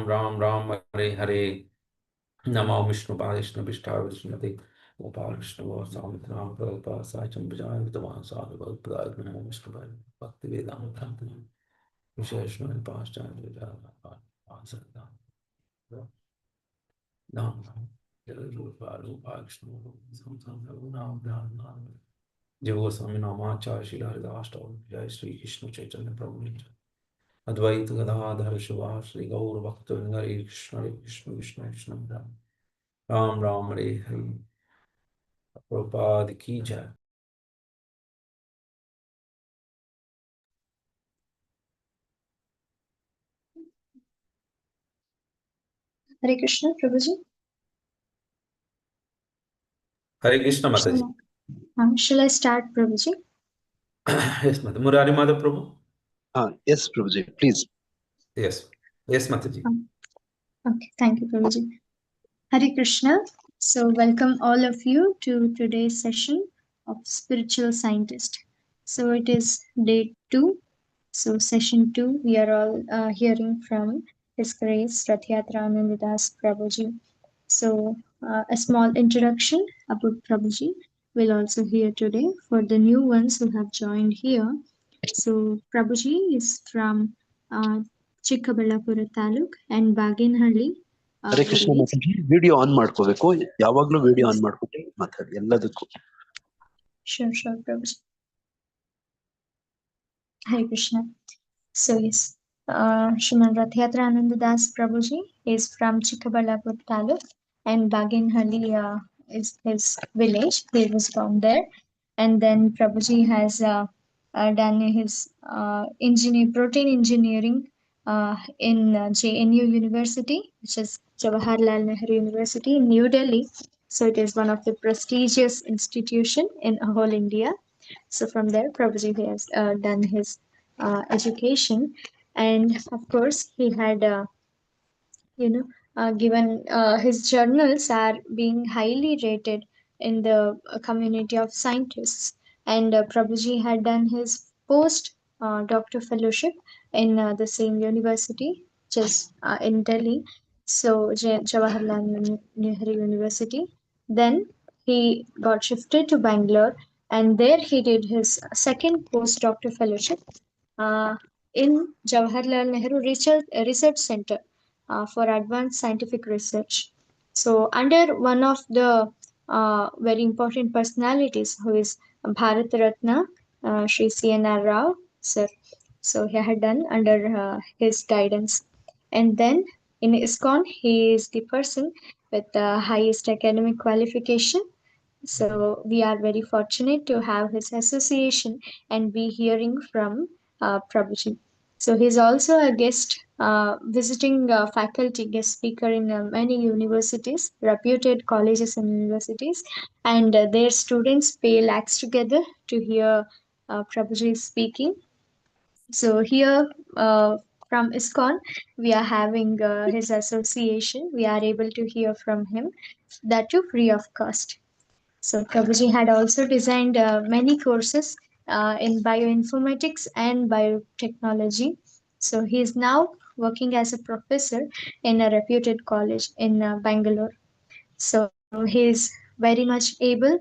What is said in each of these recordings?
Ram Ram Hare Hare. Namo Vishnu Padishnu Vishtav Vishnati Gopal Vishnu Samitram Prabhupada Sacham Vijay Vitavan Sadhu Bhagavad Namo Vishnu Bhakti Vedanta Visheshnu and Pastime Vijay Ansarda Nam Rupa Vishnu Samsam Nam Dham Jevo Saminama Chashila Hridashtav Jai Sri Krishna Chaitanya Prabhu Advaita Gadadhar Shiva Sri Gaur Bhakta Hare Krishna Krishna Krishna Krishna Ram Ram Hare Hare Prabhupada ki jai. Hare Krishna, Prabhuji. Hare Krishna Mataji. Shall I start, Prabhuji? Yes, Mataji. Murari Madhav Prabhu? Yes, Prabhuji, please. Yes. Yes, Mataji. Okay, thank you, Prabhuji. Hare Krishna. So, welcome all of you to today's session of Spiritual Scientist. So, it is day 2. So, session 2, we are all hearing from His Grace Rathyatra Anandadas Prabhuji. So, a small introduction about Prabhuji we'll also hear today for the new ones who have joined here. So, Prabhuji is from Chikkaballapura Taluk and Baginhalli. Hare Krishna Mataji, video on ಮಾಡ್ಕೋಬೇಕು ಯಾವಾಗಲೂ video on ಮಾಡ್ಕೊಂಡು ಮಾತಾಡಿ ಎಲ್ಲದಕ್ಕೂ. Sure, Prabhuji. Hare Krishna. So yes, Shriman Rathyatra Anandadas Prabhuji is from Chikkaballapur Taluk and Baginhalli is his village. He was from there. And then Prabhuji has done his protein engineering in JNU University, which is Jawaharlal Nehru University in New Delhi. So it is one of the prestigious institution in whole India. So from there, Prabhuji has done his education, and of course, he had given his journals are being highly rated in the community of scientists. And Prabhuji had done his post doctor fellowship in the same university, just in Delhi, so Jawaharlal Nehru University. Then he got shifted to Bangalore, and there he did his second post doctor fellowship in Jawaharlal Nehru Research Center for advanced scientific research. So, under one of the very important personalities, who is Bharat Ratna, Sri C.N.R. Rao, sir. So, he had done under his guidance. And then in ISKCON, he is the person with the highest academic qualification. So, we are very fortunate to have his association and be hearing from Prabhuji. So he's also a guest visiting faculty, guest speaker in many universities, reputed colleges and universities, and their students pay lakhs together to hear Prabhuji speaking. So here from ISKCON, we are having his association. We are able to hear from him, that too free of cost. So Prabhuji had also designed many courses in bioinformatics and biotechnology. So he is now working as a professor in a reputed college in Bangalore. So he is very much able,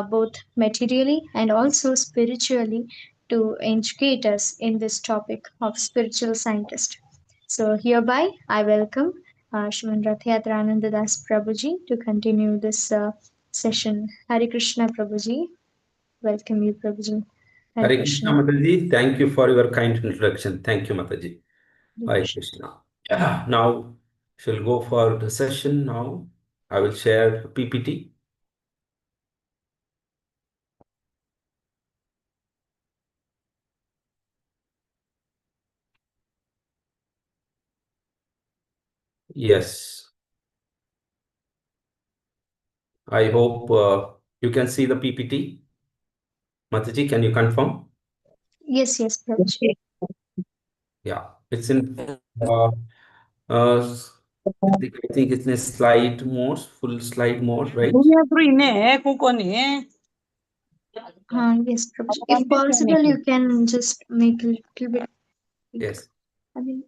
both materially and also spiritually, to educate us in this topic of spiritual scientist. So hereby I welcome Shriman Rathyatra Anandadas Prabhuji to continue this session. Hare Krishna Prabhuji. Welcome you, Prabhuji. Hare Krishna Mataji. Thank you for your kind introduction. Thank you, Mataji. Hare Krishna. Now, shall go for the session now. I will share PPT. Yes. I hope you can see the PPT. Mataji, can you confirm? Yes, Prabhuji. Yeah, it's in I think it's in slide mode, full slide mode, right? Yes, Prabhuji. If possible, you can just make a little bit. Yes. I mean,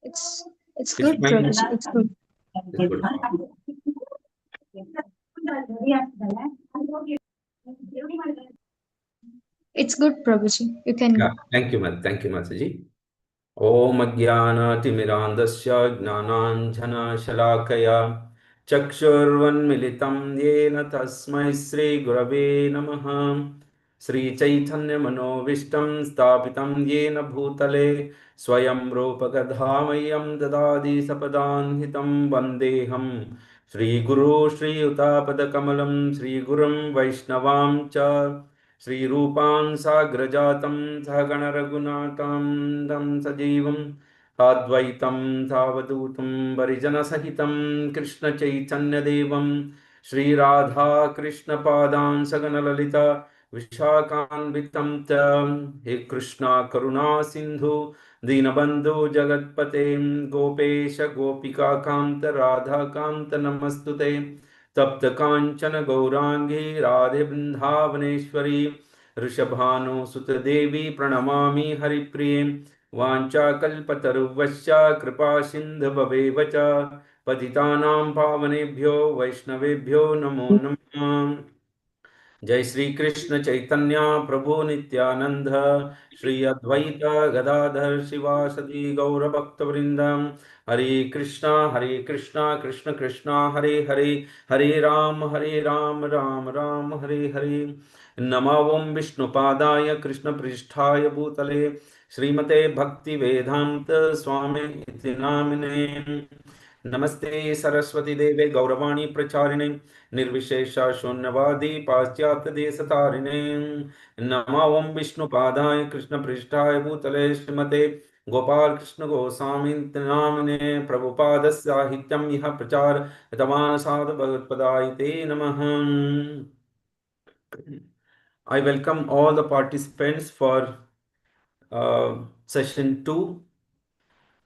it's It's It's good, fine. Prabhuji. It's good. It's good. It's good, Prabhuji. You can Yeah. go. Thank you, Mat. Thank you, Mataji. ॐ अज्ञानतिमिरान्धस्य ज्ञानाञ्जनशलाकया चक्षुर्वन्मिलितं येन तस्मै श्रीगुरवे नमः। श्रीचैतन्यमनोभीष्टं स्थापितं येन भूतले स्वयं रूपकधामय्यं ददाति सपदान्हितं वन्देऽहं श्रीगुरो श्रीयुतापदकमलं श्रीगुरुं वैष्णवां च श्रीरूपां साग्रजातं सहगणरघुनाथं तं सजीवं साद्वैतं सावधूतं परिजनसहितं कृष्णचैतन्यदेवं श्रीराधा कृष्णपादान् सगणललिता विशाखान्वितं च हे कृष्णा करुणा सिन्धु दीनबन्धु जगत्पते गोपेश गोपिकान्त राधाकान्त नमस्तुते तप्त कांचन गौरांगी राधे वृंदावनेश्वरी ऋषभानुसुत देवी प्रणमामि हरिप्रिये वाञ्छाकल्पतरुभ्यश्च कृपा सिन्धुभवेव च पतितानां पावनेभ्यो वैष्णवेभ्यो नमो नमः। जय श्री कृष्ण चैतन्य प्रभु नित्यानंद श्री अद्वैत गदाधर शिवासदि गौर भक्त वृंदम हरे कृष्णा कृष्ण कृष्णा हरे हरे हरे राम राम राम हरे हरे। नमो ओं विष्णुपादाय कृष्ण पृष्ठाय भूतले श्रीमते भक्ति वेदांत स्वामी इति नामिने नमस्ते सरस्वती देवे गौरवाणी प्रचारिणे निर्विशेष शून्यवादी पाश्चात्य देशतारिणे नमो ओं विष्णुपादाय कृष्ण पृष्ठाय भूतले श्रीमते गोपाल कृष्ण गोस्वामी नामिने प्रभुपाद साहित्यम यह प्रचार तमान साधु भगवत्पदाय ते नमः। I welcome all the participants for session 2.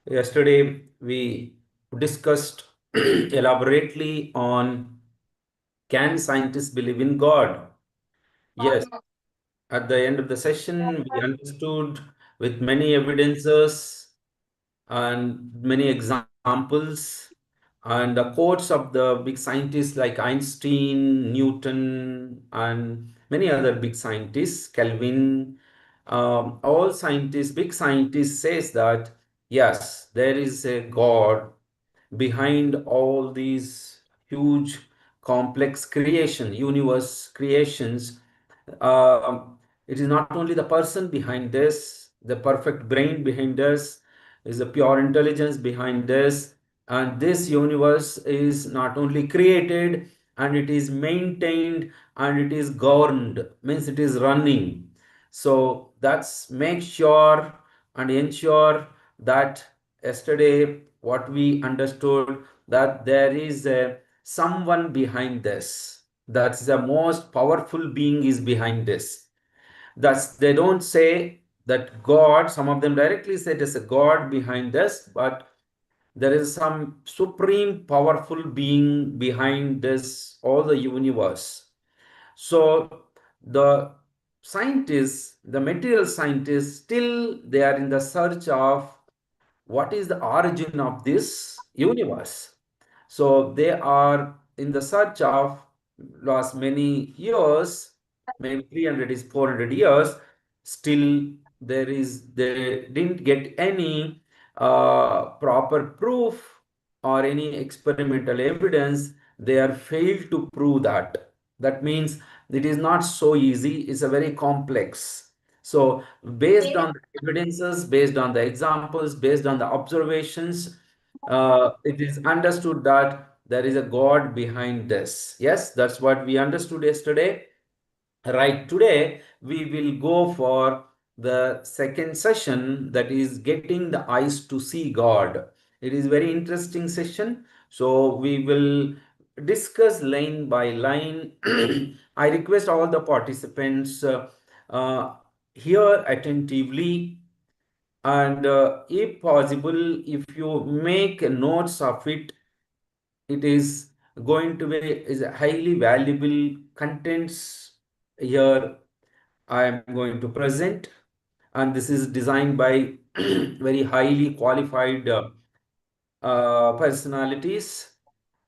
Yesterday we discussed elaborately on can scientists believe in God? Yes. At the end of the session, we understood with many evidences and many examples and the quotes of the big scientists like Einstein, Newton, and many other big scientists, Kelvin, all scientists, big scientists says that yes, there is a God behind all these huge complex creation, universe creations. It is not only the person behind this, the perfect brain behind this, is the pure intelligence behind this, and this universe is not only created and it is maintained and it is governed, means it is running. So that's make sure and ensure that yesterday what we understood that there is a someone behind this. That's the most powerful being is behind this. That's they don't say that God, some of them directly say there's a God behind this, but there is some supreme powerful being behind this, all the universe. So the scientists, the material scientists, still they are in the search of what is the origin of this universe. So they are in the search of last many years, maybe 300 is 400 years, still they didn't get any proper proof or any experimental evidence. They are failed to prove that. That means it is not so easy, it's a very complex. So based on the evidences, based on the examples, based on the observations, it is understood that there is a God behind this. Yes, that's what we understood yesterday. Right, today we will go for the second session, that is getting the eyes to see God. It is very interesting session. So we will discuss line by line. I request all the participants uh, hear attentively, and if possible, if you make notes of it, it is going to be is highly valuable contents here I am going to present, and this is designed by very highly qualified personalities.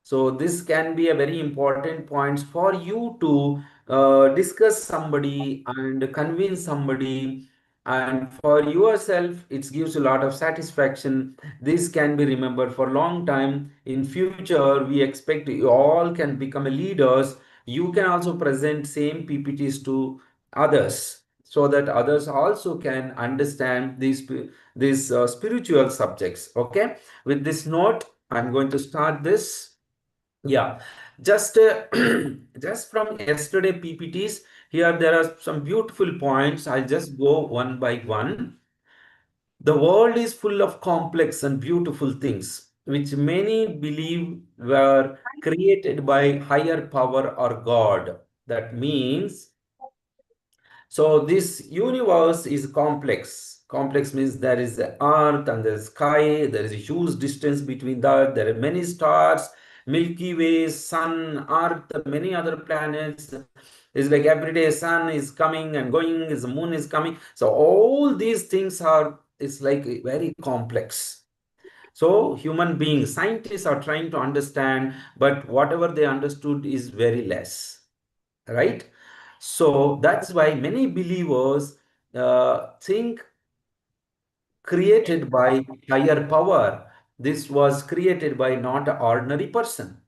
So this can be a very important point for you to discuss somebody and convince somebody, and for yourself it gives a lot of satisfaction. This can be remembered for a long time. In future we expect you all can become leaders. You can also present same PPTs to others, so that others also can understand these spiritual subjects. Okay, with this note I'm going to start this. Yeah, just just from yesterday PPTs, here there are some beautiful points. I'll just go one by one. The world is full of complex and beautiful things, which many believe were created by higher power or God. That means, so this universe is complex. Complex means there is the earth and the sky. There is a huge distance between that. There are many stars, Milky Way, sun, earth, many other planets. It's like every day sun is coming and going, the moon is coming. So all these things are, it's like very complex. So human beings, scientists are trying to understand, but whatever they understood is very less, right? So that's why many believers think created by higher power. This was created by not an ordinary person.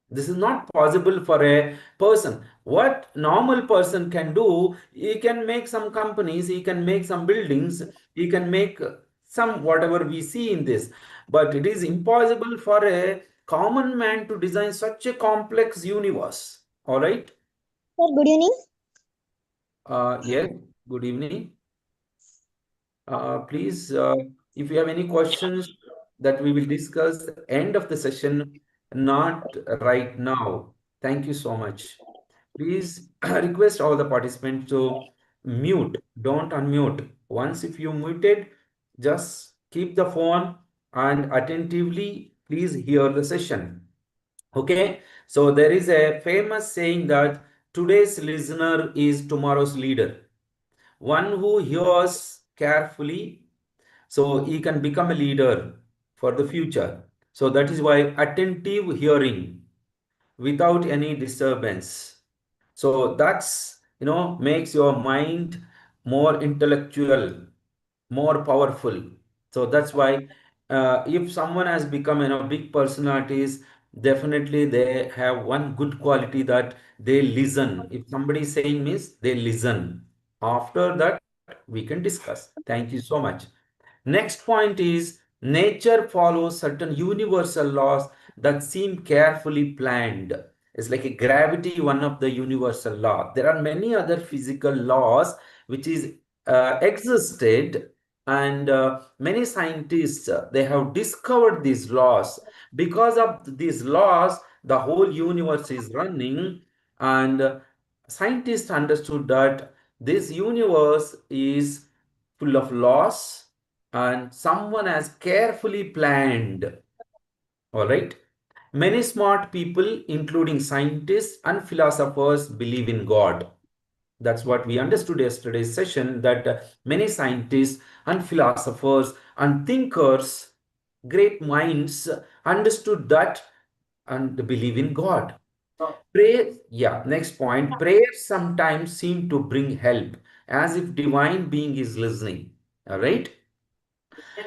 This is not possible for a person. What normal person can do, he can make some companies, he can make some buildings, he can make some whatever we see in this. But it is impossible for a common man to design such a complex universe. All right. Sir, good evening. Yes, good evening. Please, if you have any questions that we will discuss end of the session, not right now. Thank you so much. Please request all the participants to mute. Don't unmute. Once if you muted, just keep the phone and attentively please hear the session. Okay. So there is a famous saying that today's listener is tomorrow's leader. One who hears carefully, so he can become a leader for the future. So that is why attentive hearing without any disturbance. So that's, makes your mind more intellectual, more powerful. So that's why if someone has become, big personalities, definitely they have one good quality that they listen. If somebody is saying means they listen. After that, we can discuss. Thank you so much. Next point is nature follows certain universal laws that seem carefully planned. It's like a gravity, one of the universal law. There are many other physical laws which is existed, and many scientists they have discovered these laws. Because of these laws, the whole universe is running, and scientists understood that this universe is full of laws and someone has carefully planned. All right. Many smart people, including scientists and philosophers, believe in God. That's what we understood yesterday's session, that many scientists and philosophers and thinkers, great minds, understood that and believe in God. Prayer, yeah, next point. Prayers sometimes seem to bring help, as if divine being is listening. All right.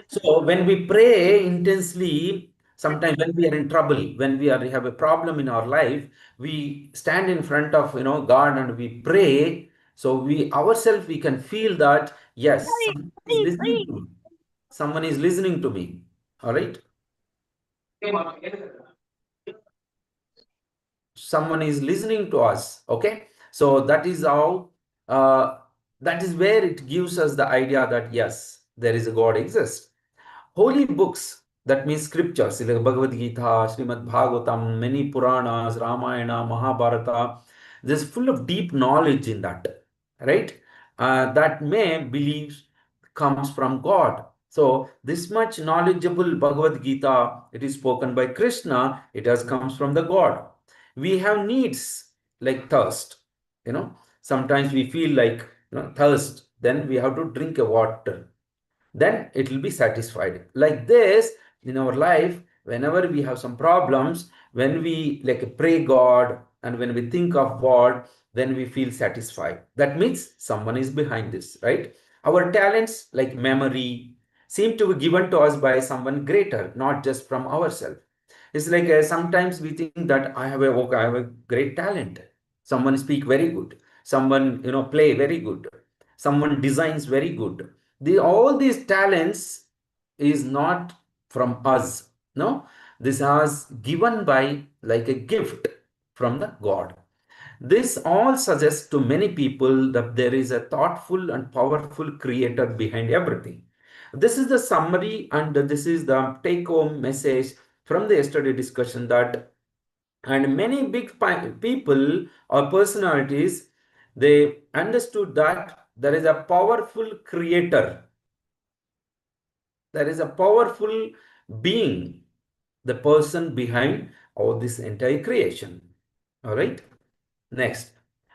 So when we pray intensely, sometimes when we are in trouble, when we have a problem in our life, we stand in front of God and we pray. So we ourselves we can feel that yes, someone is listening to me. Someone is listening to me. All right. Someone is listening to us. Okay. So that is how that is where it gives us the idea that yes, there is a God exists. Holy books, that means scriptures like Bhagavad Gita, Srimad Bhagavatam, many Puranas, Ramayana, Mahabharata, there's full of deep knowledge in that, right? That may believe comes from God. So this much knowledgeable Bhagavad Gita, it is spoken by Krishna, it has comes from the God. We have needs like thirst, sometimes we feel like thirst, then we have to drink a water, then it will be satisfied. Like this, in our life, whenever we have some problems, when we like pray God and when we think of God, then we feel satisfied. That means someone is behind this, right? Our talents like memory seem to be given to us by someone greater, not just from ourselves. It's like sometimes we think that I have a great talent. Someone speak very good. Someone play very good. Someone designs very good. All these talents is not from us. No, this is given by like a gift from the God. This all suggests to many people that there is a thoughtful and powerful creator behind everything. This is the summary and this is the take home message from the yesterday discussion that and many big people or personalities, they understood that there is a powerful creator, there is a powerful being, the person behind all this entire creation. All right. Next,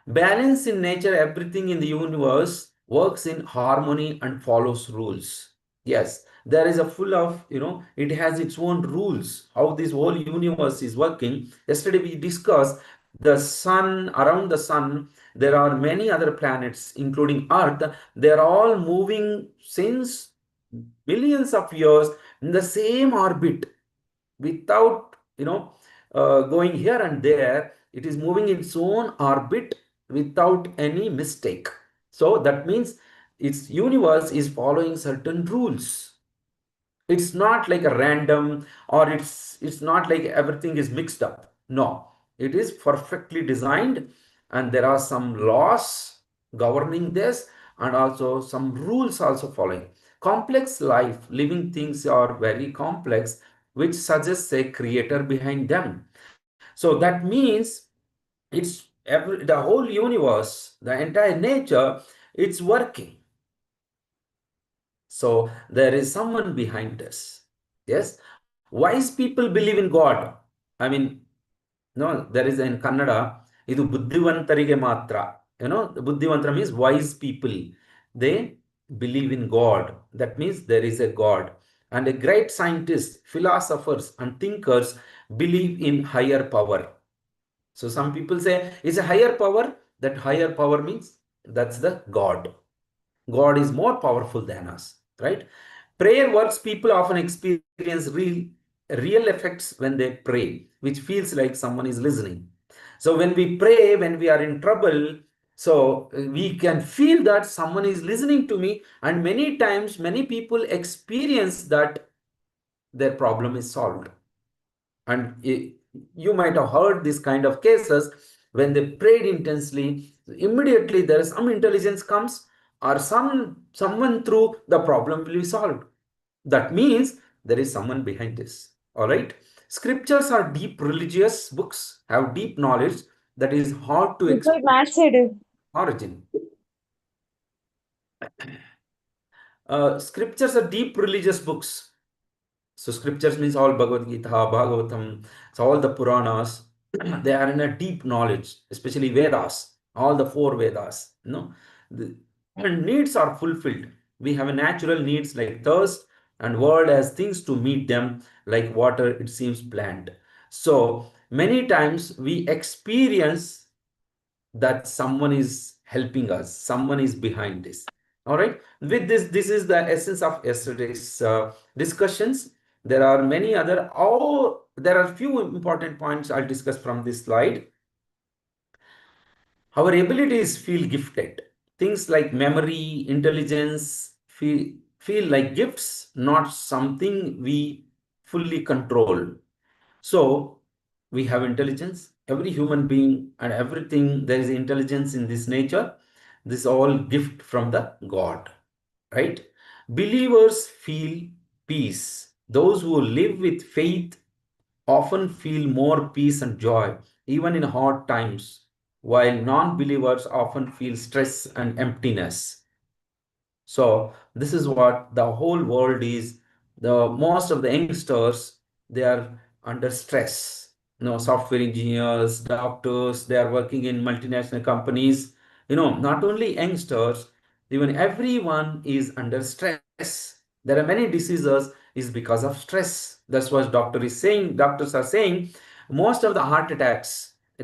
balance in nature, everything in the universe works in harmony and follows rules. Yes, there is a full of, it has its own rules, how this whole universe is working. Yesterday we discussed the sun, around the sun, there are many other planets, including Earth. They are all moving since billions of years in the same orbit without going here and there. It is moving its own orbit without any mistake. So that means its universe is following certain rules. It's not like a random, or it's not like everything is mixed up. No, it is perfectly designed, and there are some laws governing this, and also some rules also following. Complex life, living things are very complex, which suggests a creator behind them. So that means the whole universe, the entire nature, it's working. So there is someone behind this. Yes, wise people believe in God. I mean, no, there is in Kannada, idu buddhivantarige matra. The buddhivantra means wise people. They believe in God. That means there is a God. And a great scientists, philosophers, and thinkers believe in higher power. So some people say it's a higher power. That higher power means that's the God. God is more powerful than us, right? Prayer works. People often experience real effects when they pray, which feels like someone is listening. So when we pray, when we are in trouble, so we can feel that someone is listening to me, and many times, many people experience that their problem is solved. And you might have heard this kind of cases when they prayed intensely, immediately there is some intelligence comes, or someone through the problem will be solved. That means there is someone behind this. All right. Scriptures are deep religious books, have deep knowledge that is hard to explain origin. Scriptures are deep religious books. So scriptures means all Bhagavad Gita, Bhagavatam, so all the Puranas, they are in a deep knowledge, especially Vedas, all the four Vedas. The and needs are fulfilled. We have a natural needs like thirst, and world has things to meet them, like water, it seems planned. So many times we experience that someone is helping us, someone is behind this. All right. With this is the essence of yesterday's discussions. There are many other, there are few important points I'll discuss from this slide. Our abilities feel gifted. Things like memory, intelligence feel like gifts, not something we fully control. So we have intelligence, every human being and everything, there is intelligence in this nature. This all gift from the God, right? Believers feel peace. Those who live with faith often feel more peace and joy, even in hard times, while non-believers often feel stress and emptiness. So this is what the whole world is. The most of the youngsters, they are under stress. Software engineers, doctors, they are working in multinational companies. Not only youngsters, even everyone is under stress. There are many diseases is because of stress. That's what doctor is saying. Doctors are saying most of the heart attacks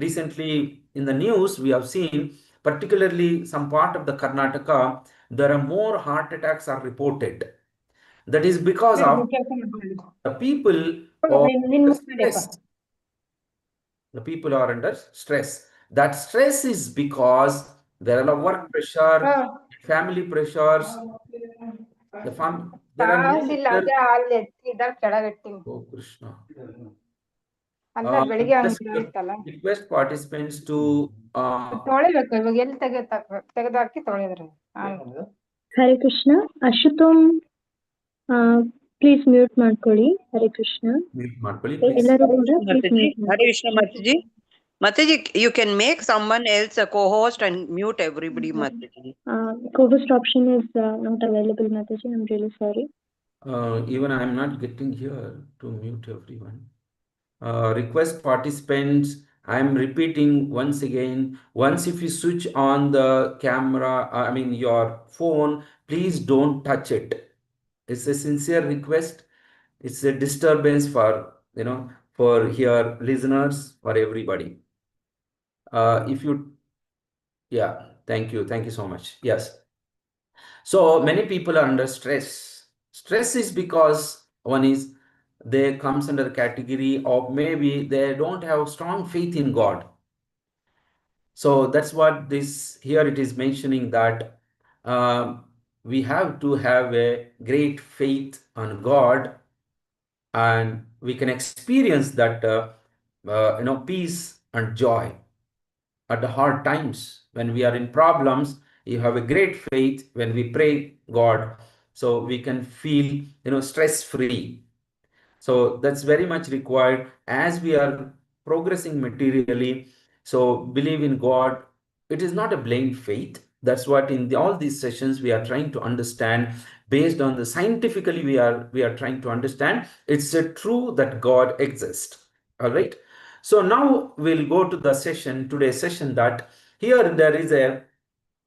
recently in the news we have seen, particularly some part of the Karnataka, there are more heart attacks are reported. That is because of the people are under stress. The people are under stress. That stress is because there are work pressure, family pressures, there are many ಕಾಸಿಲ್ಲ other. ಅದೇ ಹಾಲ್ ಇದಾಗ ಕೆಳಗಿಟ್ಟಿನಿ Oh Krishna. ಅಲ್ಲ ಬೆಳಿಗ್ಗೆ ಹಂಗ್ Just ಕೇಳಿತ್ತಲ್ಲ request participants to ತೊಳಿಬೇಕು ಇವಾಗ ಎಲ್ಲಿ ತೆಗೆದಾಕಿ ತೊಳೆದ್ರಿ Hare Krishna. Ashutom, please mute ಮಾಡ್ಕೊಳ್ಳಿ. Hare Krishna. mute ಮಾಡ್ಕೊಳ್ಳಿ, please. ಎಲ್ಲರೂ ಕೂಡ please Mataji. mute Hare Krishna Mataji. Mataji, you can make someone else a co-host and mute everybody, Mataji. Co-host option is not available, Mataji. I'm really sorry. Even I am not getting here to mute everyone. Request participants, I am repeating once again, once if you switch on the camera, I mean your phone, please don't touch it. It's a sincere request. It's a disturbance for, for here listeners, for everybody. If you, yeah, thank you so much. Yes. So many people are under stress. Stress is because one is they comes under the category of maybe they don't have strong faith in God. So that's what this here it is mentioning that we have to have a great faith on God, and we can experience that peace and joy at the hard times. When we are in problems, you have a great faith when we pray God, so we can feel stress free. So that's very much required as we are progressing materially. So believe in God. It is not a blind faith. That's what in all these sessions we are trying to understand based on the scientifically we are trying to understand. It's a true that God exists. All right. So now we'll go to the session, today's session, that here there is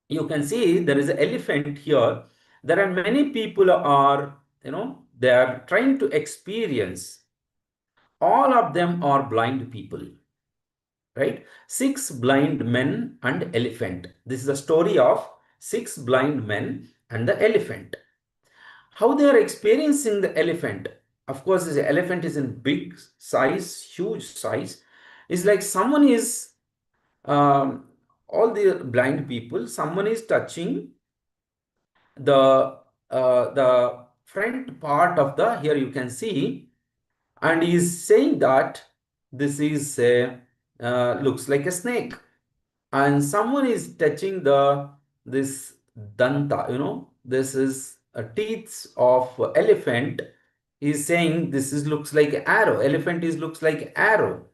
you can see there is an elephant here. There are many people are, they are trying to experience. All of them are blind people, right? 6 blind men and elephant. This is a story of 6 blind men and the elephant. How they are experiencing the elephant. Of course, the elephant is in big size, huge size. It's like someone is, all the blind people, someone is touching the front part of the, here you can see, and he is saying that this is a looks like a snake, and someone is touching this danta, this is a teeth of elephant. Is saying this is looks like arrow. Elephant is looks like arrow.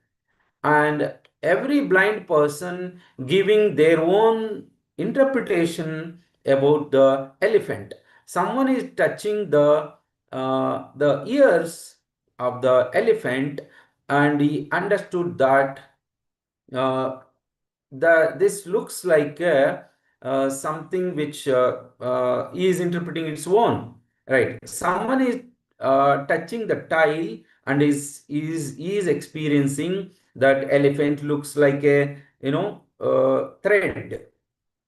And every blind person giving their own interpretation about the elephant. Someone is touching the ears of the elephant, and he understood that this looks like something which he is interpreting its own, right? Someone is touching the tile and is experiencing that elephant looks like a thread,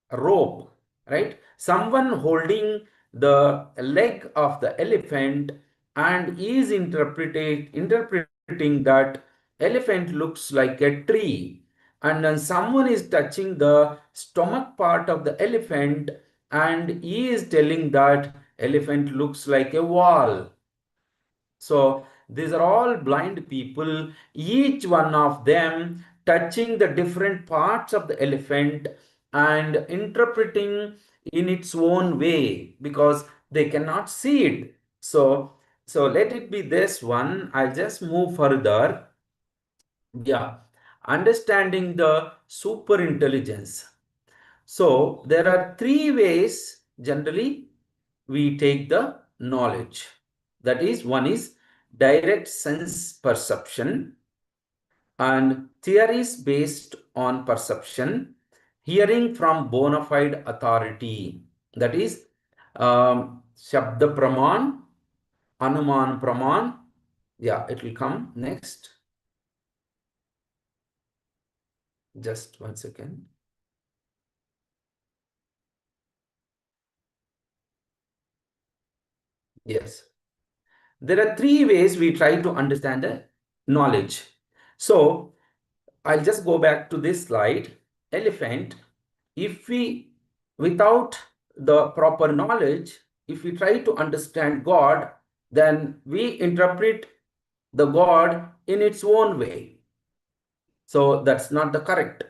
a rope, right? Someone holding the leg of the elephant and is interpreting that elephant looks like a tree, and then someone is touching the stomach part of the elephant and he is telling that elephant looks like a wall. So these are all blind people, each one of them touching the different parts of the elephant and interpreting in its own way because they cannot see it. So let it be this one. I'll just move further. Yeah, understanding the super intelligence. So there are 3 ways generally we take the knowledge. That is, one is direct sense perception and theories based on perception, hearing from bona fide authority. That is Shabda Praman, Anuman Praman, Yeah, it will come next. Just 1 second. Yes. There are 3 ways we try to understand the knowledge. So I'll just go back to this slide. Elephant, if we, without the proper knowledge, if we try to understand God, then we interpret the God in its own way. So that's not the correct.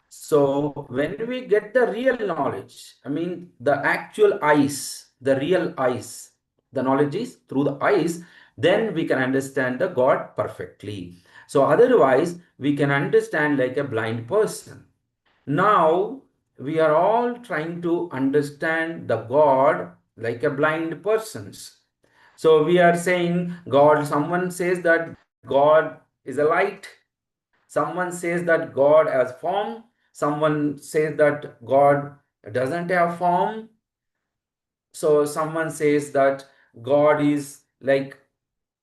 So when we get the real knowledge, I mean the actual eyes, the real eyes, the knowledge is through the eyes, then we can understand the God perfectly. So otherwise, we can understand like a blind person. Now, we are all trying to understand the God like a blind persons. So we are saying God, someone says that God is a light. Someone says that God has form. Someone says that God doesn't have form. So someone says that God is like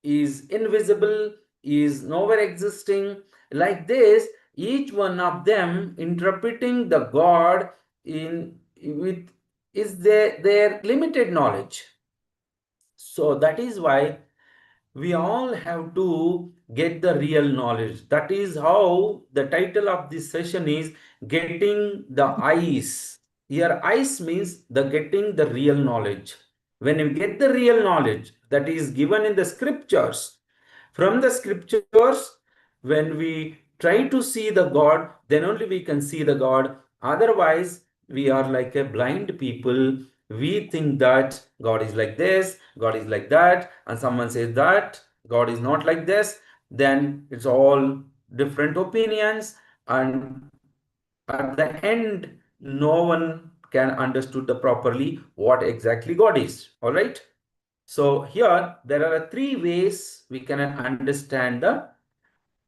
is invisible, is nowhere existing. Like this, each one of them interpreting the God in with is their limited knowledge. So that is why we all have to get the real knowledge. That is how the title of this session is Getting the Eyes. Here, eyes means the getting the real knowledge. When you get the real knowledge that is given in the scriptures, from the scriptures, when we try to see the God, then only we can see the God. Otherwise, we are like a blind people. We think that God is like this, God is like that, and someone says that God is not like this, then it's all different opinions, and at the end, no one can understood the properly what exactly God is. All right. So here there are 3 ways we can understand the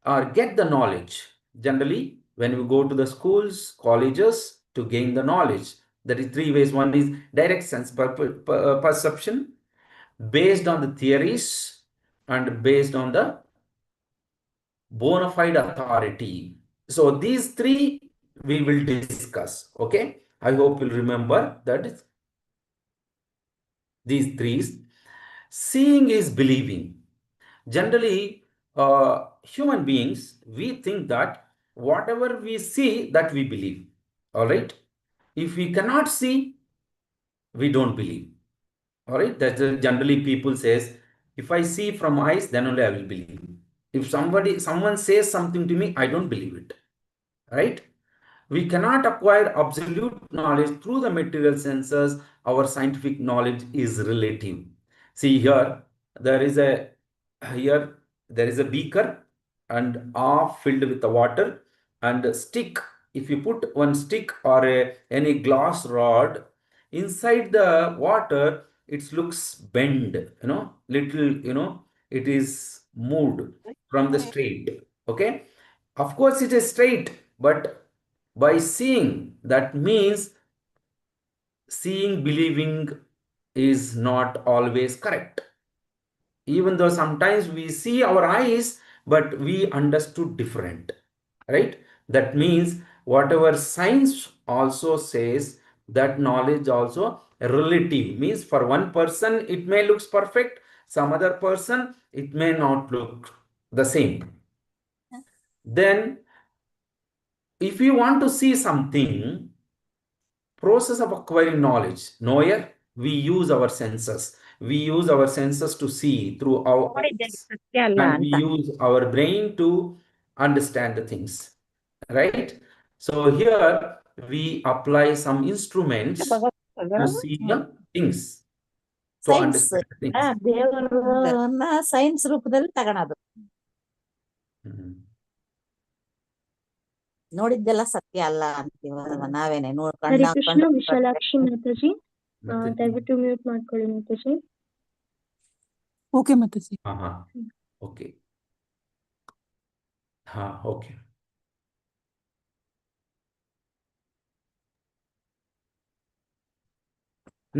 or get the knowledge. Generally, when we go to the schools, colleges to gain the knowledge, there is 3 ways. One is direct sense perception, based on the theories and based on the bona fide authority. So these 3 we will discuss. Okay, I hope you'll remember that these 3. Seeing is believing. Generally, human beings, we think that whatever we see, that we believe. All right. If we cannot see, we don't believe. All right. That's generally people says, if I see from eyes, then only I will believe. If someone says something to me, I don't believe it. Right. We cannot acquire absolute knowledge through the material senses. Our scientific knowledge is relative. See here, there is a here there is a beaker and half filled with the water and a stick. If you put one stick or any glass rod inside the water, it looks bend. Little. It is moved from the straight. Okay, of course it is straight, but by seeing, that means seeing believing is not always correct. Even though sometimes we see our eyes, but we understood different, right? That means whatever science also says, that knowledge also relative, means for one person it may looks perfect, some other person it may not look the same. Then if you want to see something, process of acquiring knowledge, nowhere we use our senses. We use our senses to see through our eyes, and we use our brain to understand the things, right? So here we apply some instruments to see the things, to science understand the things. ದೇವರನ್ನ science ರೂಪದಲ್ಲಿ ತಗೊಳೋದು. Mhm. ನೋಡಿದ್ದೆಲ್ಲ ಸತ್ಯ ಅಲ್ಲ ಅಂತೀವ ನಾವೇನೆ ಹರೇ ಕೃಷ್ಣ ವಿಶಾಲಾಕ್ಷಿ ಮಾತಾಜಿ, ಮತ್ತೆ ದಯವಿಟ್ಟು mute ಮಾಡ್ಕೊಳ್ಳಿ Mataji. Okay Mataji. ಹಾ okay. ಹಾ okay.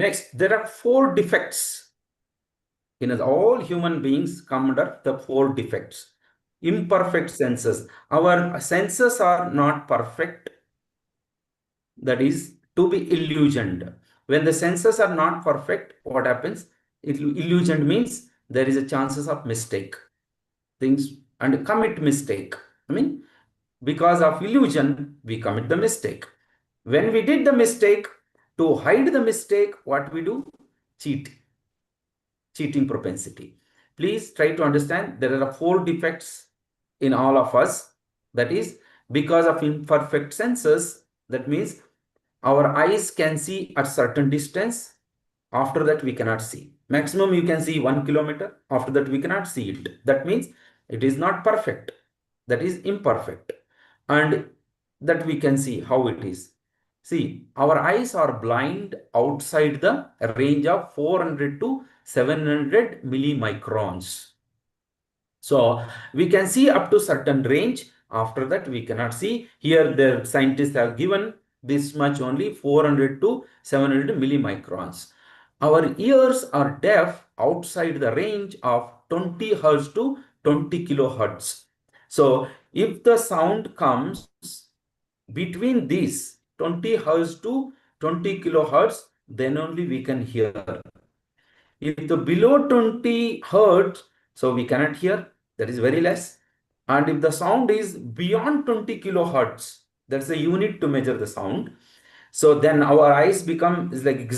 Next, there are 4 defects all human beings come under the 4 defects. Imperfect senses. Our senses are not perfect. That is to be illusioned. When the senses are not perfect, what happens? Illusioned means there is a chances of mistake. Things and commit mistake. I mean, because of illusion, we commit the mistake. When we did the mistake, to hide the mistake, what we do? Cheating propensity. Please try to understand there are 4 defects in all of us. That is because of imperfect senses. That means our eyes can see at certain distance. After that, we cannot see. Maximum you can see 1 kilometer. After that, we cannot see it. That means it is not perfect. That is imperfect. And that we can see how it is. See, our eyes are blind outside the range of 400 to 700 millimicrons. So we can see up to certain range. After that, we cannot see. Here, the scientists have given this much only 400 to 700 millimicrons. Our ears are deaf outside the range of 20 hertz to 20 kilohertz. So if the sound comes between these 20 hertz to 20 kilohertz, then only we can hear. If the below 20 hertz, so we cannot hear, that is very less. And if the sound is beyond 20 kilohertz, that's a unit to measure the sound. So then our eyes become is like,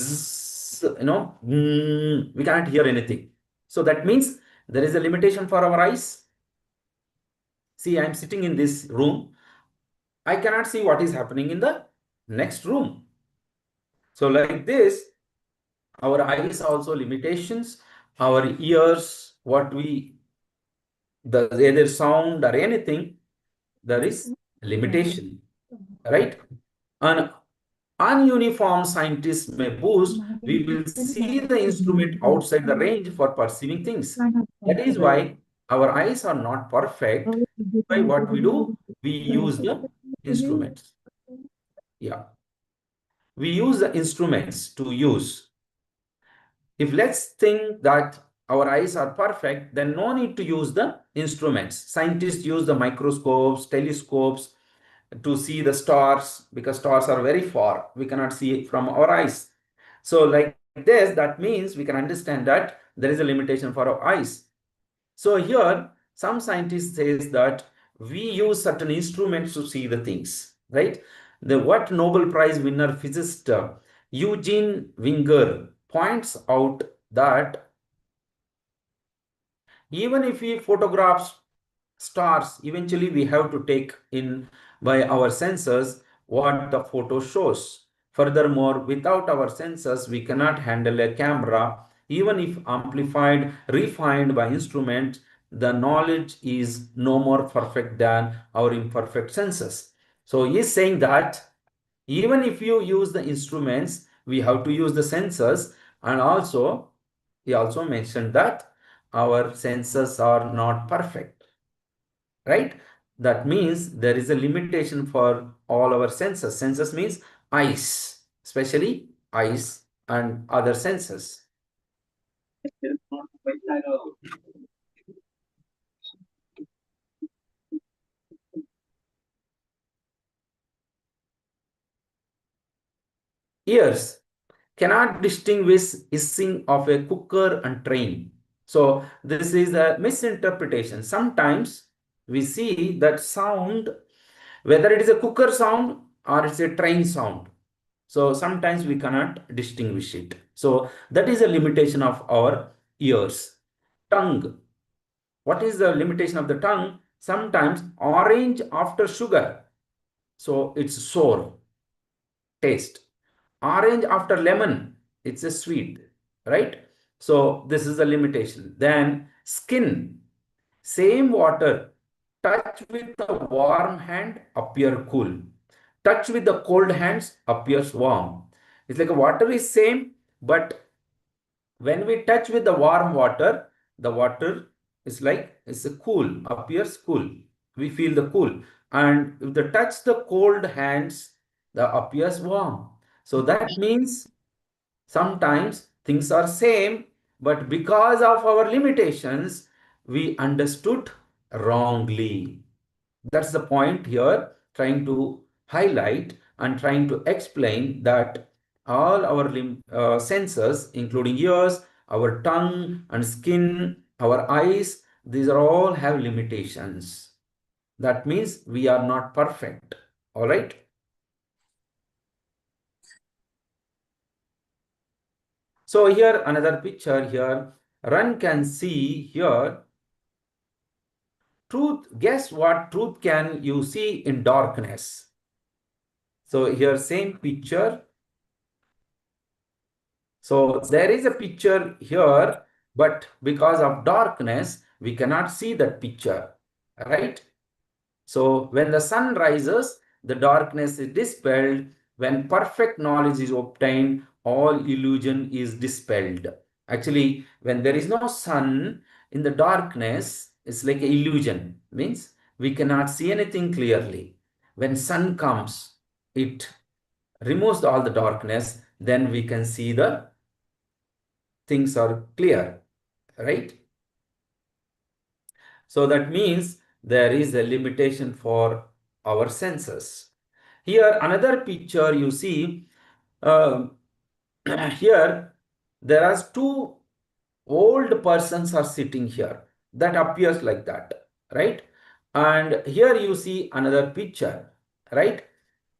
we cannot hear anything. So that means there is a limitation for our eyes. See, I'm sitting in this room. I cannot see what is happening in the next room. So like this, our eyes also limitations, our ears, either sound or anything, there is limitation, right? An ununiform scientist may boost, we will see the instrument outside the range for perceiving things. That is why our eyes are not perfect. By what we do, we use the instruments. Yeah. We use the instruments to use. If let's think that our eyes are perfect, then no need to use the instruments. Scientists use the microscopes, telescopes to see the stars because stars are very far. We cannot see it from our eyes. So like this, that means we can understand that there is a limitation for our eyes. So here, some scientists says that we use certain instruments to see the things, right? What Nobel Prize winner physicist Eugene Winger points out that even if we photograph stars, eventually we have to take in by our senses what the photo shows. Furthermore, without our senses, we cannot handle a camera. Even if amplified, refined by instruments, the knowledge is no more perfect than our imperfect senses. So he is saying that even if you use the instruments, we have to use the sensors. And also, he also mentioned that our senses are not perfect, right? That means there is a limitation for all our senses. Senses means eyes, especially eyes and other senses. Ears cannot distinguish hissing of a cooker and train. So this is a misinterpretation. Sometimes we see that sound, whether it is a cooker sound or it's a train sound. So sometimes we cannot distinguish it. So that is a limitation of our ears. Tongue. What is the limitation of the tongue? Sometimes orange after sugar. So it's sour taste. Orange after lemon, it's a sweet, right? So this is a limitation. Then skin, same water, touch with the warm hand appear cool. Touch with the cold hands appears warm. It's like a water is same, but when we touch with the warm water, the water is like it's a cool, appears cool. We feel the cool. And if the touch the cold hands, the appears warm. So that means sometimes things are same, but because of our limitations, we understood wrongly. That's the point here, trying to highlight and trying to explain that all our senses, including ears, our tongue and skin, our eyes, these are all have limitations. That means we are not perfect. All right. So here another picture here. Run can see here. Truth, guess what truth can you see in darkness? So here same picture. So there is a picture here, but because of darkness, we cannot see that picture, right? So when the sun rises, the darkness is dispelled. When perfect knowledge is obtained, all illusion is dispelled. Actually, when there is no sun in the darkness, it's like an illusion. Means we cannot see anything clearly. When sun comes, it removes all the darkness, then we can see the things are clear, right? So that means there is a limitation for our senses. Here another picture you see, here there are two old persons are sitting here. That appears like that, right? And here you see another picture, right?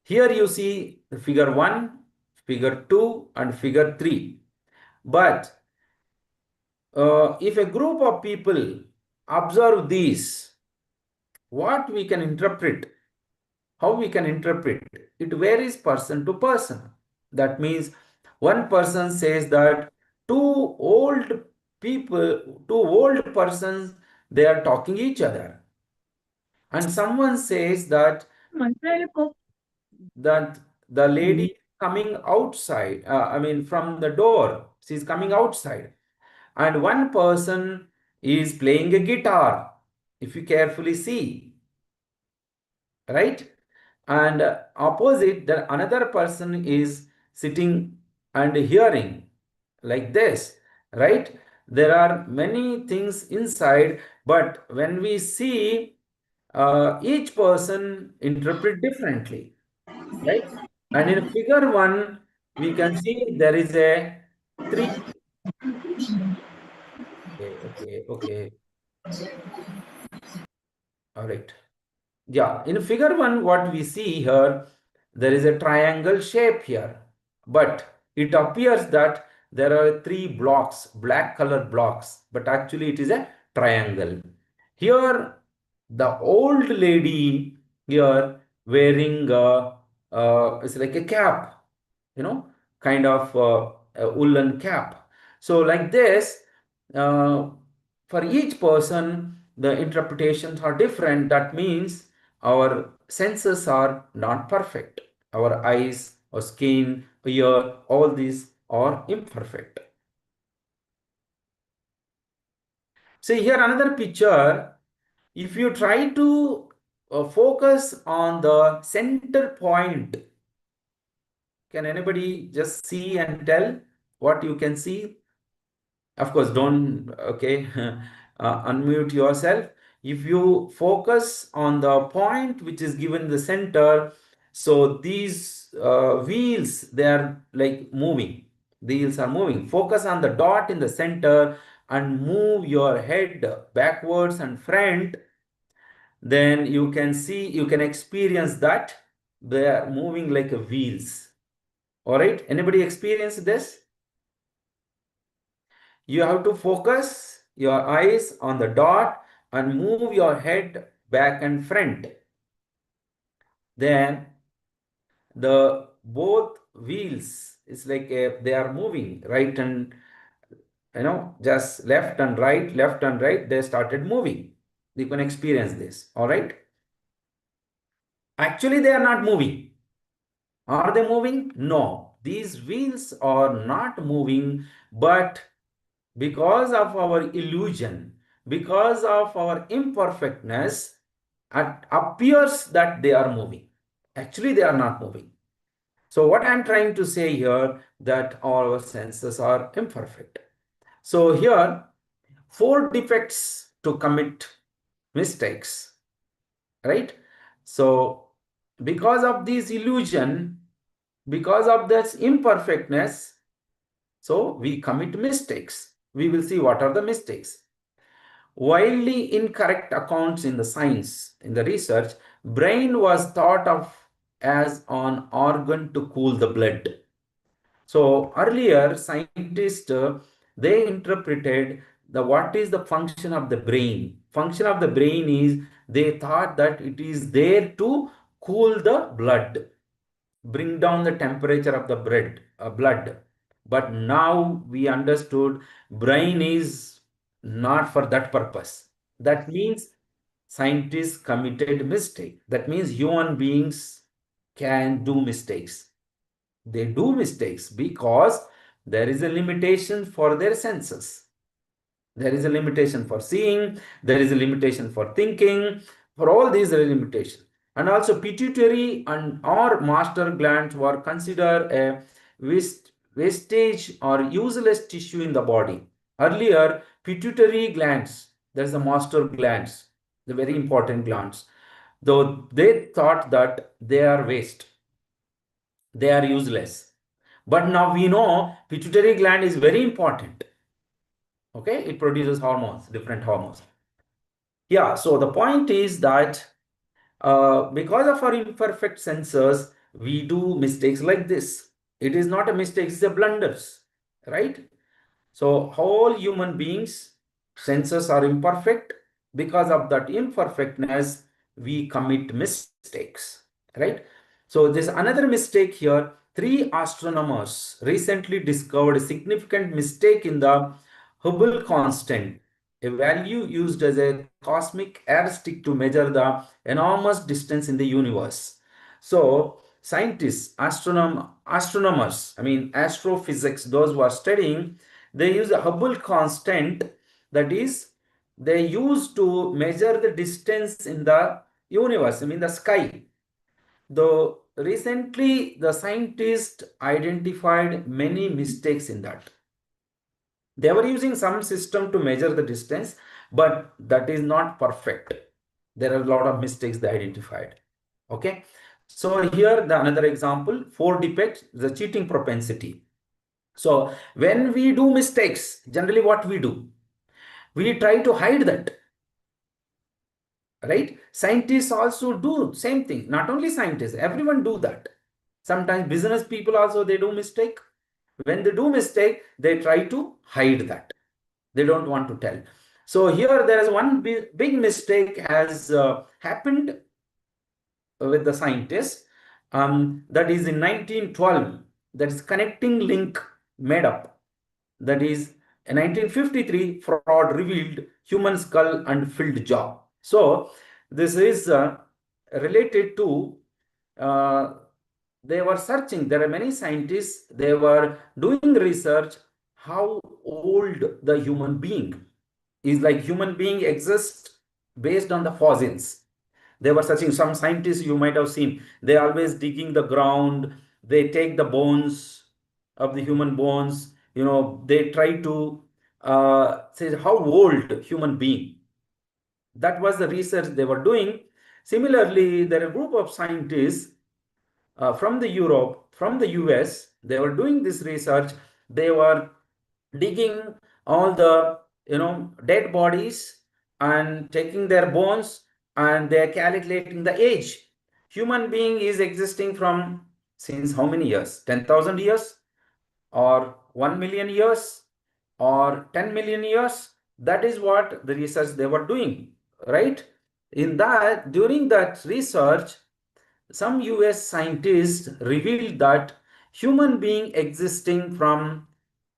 Here you see figure 1, figure 2 and figure 3. But if a group of people observe these, what we can interpret, how we can interpret, it varies person to person. That means one person says that two old people, two old persons, they are talking each other. And someone says that the lady coming outside, from the door, she's coming outside. And one person is playing a guitar, if you carefully see, right? And opposite, the another person is sitting and hearing like this, right? There are many things inside, but when we see, each person interpret differently, right? And in figure 1, we can see there is a 3. Okay. All right. Yeah, in figure 1, what we see here, there is a triangle shape here, but it appears that there are 3 blocks, black color blocks, but actually it is a triangle. Here, the old lady here wearing it's like a cap, kind of a woolen cap. So like this, uh, for each person, the interpretations are different. That means our senses are not perfect. Our eyes, our skin, ear, all these are imperfect. See here another picture. If you try to focus on the center point, can anybody just see and tell what you can see? Of course, don't, okay, unmute yourself. If you focus on the point which is given the center, so these wheels, they are like moving. The wheels are moving. Focus on the dot in the center and move your head backwards and front. Then you can see, you can experience that they are moving like a wheels. All right. Anybody experience this? You have to focus your eyes on the dot and move your head back and front. Then the both wheels is like they are moving right and just left and right, they started moving. You can experience this. All right. Actually, they are not moving. Are they moving? No. These wheels are not moving, but because of our illusion, because of our imperfectness, it appears that they are moving. Actually, they are not moving. So what I'm trying to say here, that all our senses are imperfect. So here, 4 defects to commit mistakes, right? So because of this illusion, because of this imperfectness, so we commit mistakes. We will see what are the mistakes. Widely incorrect accounts in the science, in the research, brain was thought of as an organ to cool the blood. So earlier scientists, they interpreted what is the function of the brain. Function of the brain is, they thought that it is there to cool the blood, bring down the temperature of the blood. But now we understood brain is not for that purpose. That means scientists committed mistake. That means human beings can do mistakes. They do mistakes because there is a limitation for their senses. There is a limitation for seeing, there is a limitation for thinking. For all these, there is a limitation. And also pituitary and or master glands were considered a wastage or useless tissue in the body. Earlier, pituitary glands, there's the master glands, the very important glands, though they thought that they are waste, they are useless. But now we know pituitary gland is very important. Okay, it produces hormones, different hormones. Yeah, so the point is that because of our imperfect sensors, we do mistakes like this. It is not a mistake, it's a blunders, right? So all human beings, senses are imperfect. Because of that imperfectness, we commit mistakes, right? So there's another mistake here. 3 astronomers recently discovered a significant mistake in the Hubble constant, a value used as a cosmic yardstick to measure the enormous distance in the universe. So scientists, astronomers, I mean astrophysics, those who are studying, they use a Hubble constant, that is, they use to measure the distance in the universe, I mean the sky. Though recently the scientists identified many mistakes in that. They were using some system to measure the distance, but that is not perfect. There are a lot of mistakes they identified. Okay. So here the another example, 4 defects, the cheating propensity. So when we do mistakes, generally what we do? We try to hide that. Right? Scientists also do same thing. Not only scientists, everyone do that. Sometimes business people also, they do mistake. When they do mistake, they try to hide that. They don't want to tell. So here there is one big mistake has happened with the scientists. That is in 1912. That is connecting link made up. That is in 1953, fraud revealed human skull and filled jaw. So this is related to they were searching. There are many scientists, they were doing research how old the human being is, like human being exists based on the fossils. They were searching. Some scientists you might have seen, they always digging the ground, they take the bones of the human bones, they try to say how old human being. That was the research they were doing. Similarly, there are a group of scientists from the Europe, from the US, they were doing this research. They were digging all the dead bodies and taking their bones, and they are calculating the age. Human being is existing from since how many years? 10,000 years or 1 million years or 10 million years? That is what the research they were doing, right? In that, during that research, some US scientists revealed that human being existing from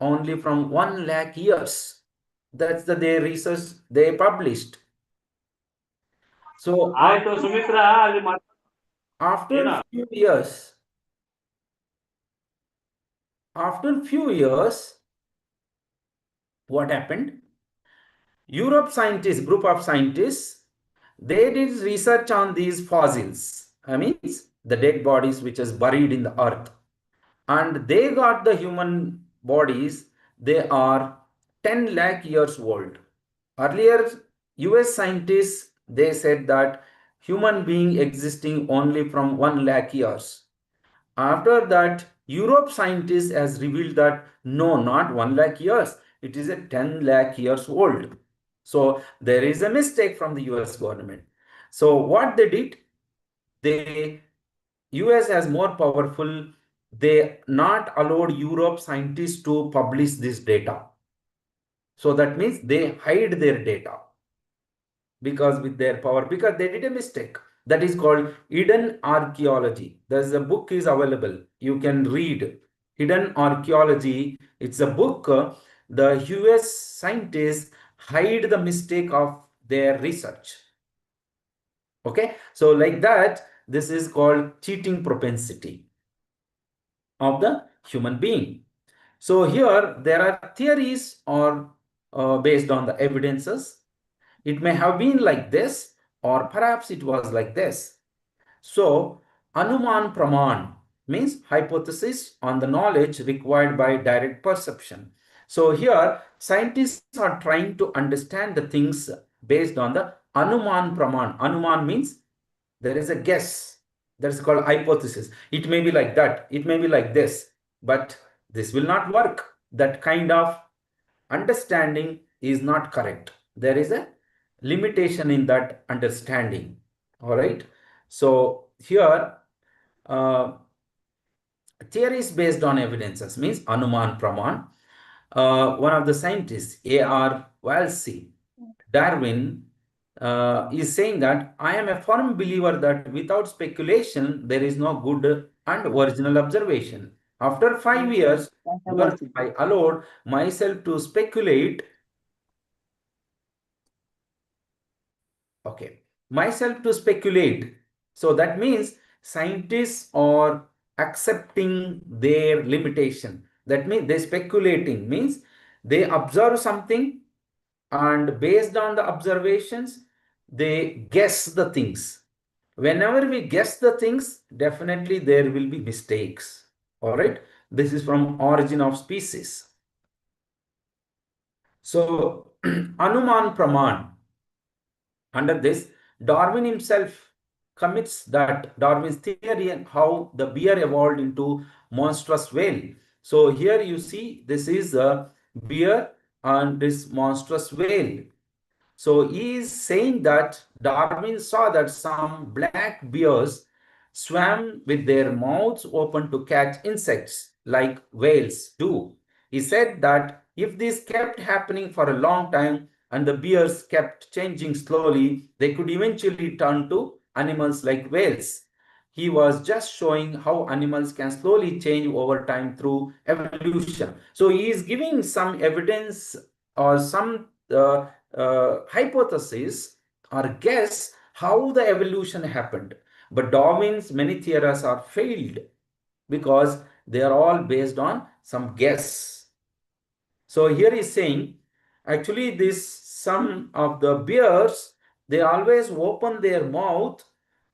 only from 1 lakh years. That's their research they published. So after few years, what happened? Europe scientists, group of scientists, they did research on these fossils. I mean, the dead bodies which is buried in the earth. And they got the human bodies, they are 10 lakh years old. Earlier, US scientists, they said that human being existing only from 1 lakh years. After that, Europe scientists has revealed that no, not 1 lakh years. It is a 10 lakh years old. So there is a mistake from the US government. So what they did, US as more powerful, they not allowed Europe scientists to publish this data. So that means they hide their data because with their power, because they did a mistake. That is called hidden archaeology. There's a book is available. You can read Hidden Archaeology. It's a book. The US scientists hide the mistake of their research. Okay, so like that, this is called cheating propensity of the human being. So here there are theories or based on the evidences. It may have been like this, or perhaps it was like this. So Anuman Praman means hypothesis on the knowledge required by direct perception. So here scientists are trying to understand the things based on the Anuman Praman. Anuman means there is a guess. That's called hypothesis. It may be like that. It may be like this. But this will not work. That kind of understanding is not correct. There is a limitation in that understanding. All right. So here, theories based on evidences means Anuman Praman. One of the scientists, A.R. Walsey, Darwin, is saying that I am a firm believer that without speculation, there is no good and original observation. After 5 years, I allowed myself to speculate. Okay, myself to speculate. So that means scientists are accepting their limitation. That means they speculating means they observe something and based on the observations, they guess the things. Whenever we guess the things, definitely there will be mistakes. All right. This is from Origin of Species. So Anuman Praman. Under this, Darwin himself commits that Darwin's theory and how the bear evolved into monstrous whale. So here you see this is a bear and this monstrous whale. So he is saying that Darwin saw that some black bears swam with their mouths open to catch insects like whales do. He said that if this kept happening for a long time and the bears kept changing slowly, they could eventually turn to animals like whales. He was just showing how animals can slowly change over time through evolution. So he is giving some evidence or some hypothesis or guess how the evolution happened. But Darwin's many theories are failed because they are all based on some guess. So here he's saying, actually this some of the bears, they always open their mouth,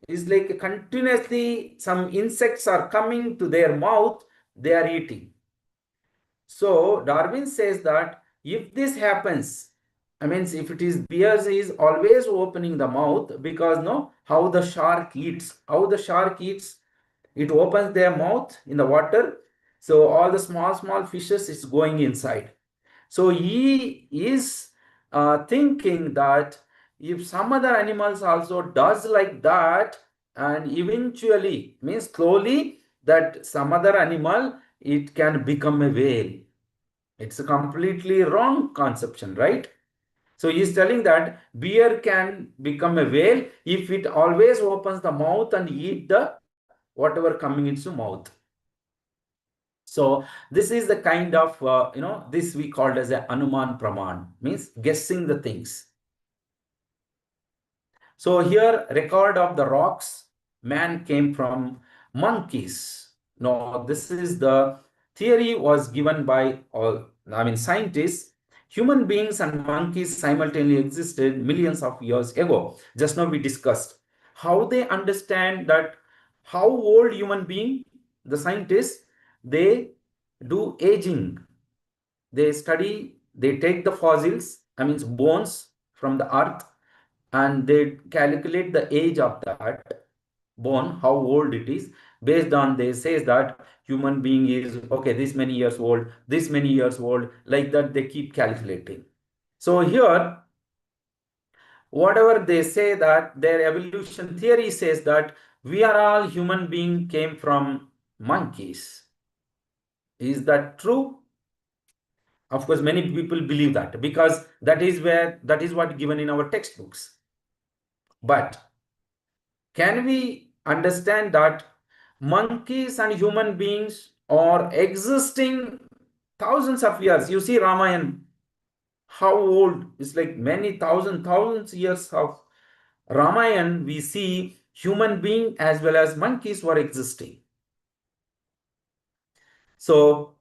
is like continuously some insects are coming to their mouth, they are eating. So Darwin says that if this happens, I mean, if it is bears is always opening the mouth because no, how the shark eats, it opens their mouth in the water. So all the small fishes is going inside. So he is thinking that if some other animals also does like that, and eventually means slowly that some other animal, it can become a whale. It's a completely wrong conception, right? So he's telling that bear can become a whale if it always opens the mouth and eat the whatever coming into mouth. So this is the kind of, this we called as a Anuman Praman, means guessing the things. So here record of the rocks, man came from monkeys. No, this is the theory was given by all, scientists. Human beings and monkeys simultaneously existed millions of years ago. Just now we discussed how they understand that how old human being, the scientists, they do aging. They study they take the fossils, I mean bones from the earth, and they calculate the age of that bone, how old it is. Based on, they says that human being is okay, this many years old, this many years old, like that they keep calculating. So here, whatever they say, that their evolution theory says that we are all human being came from monkeys. Is that true? Of course, many people believe that, because that is what given in our textbooks. But can we understand that monkeys and human beings are existing thousands of years? You see Ramayana, how old? It's like many thousands years of Ramayana. We see human being as well as monkeys were existing. So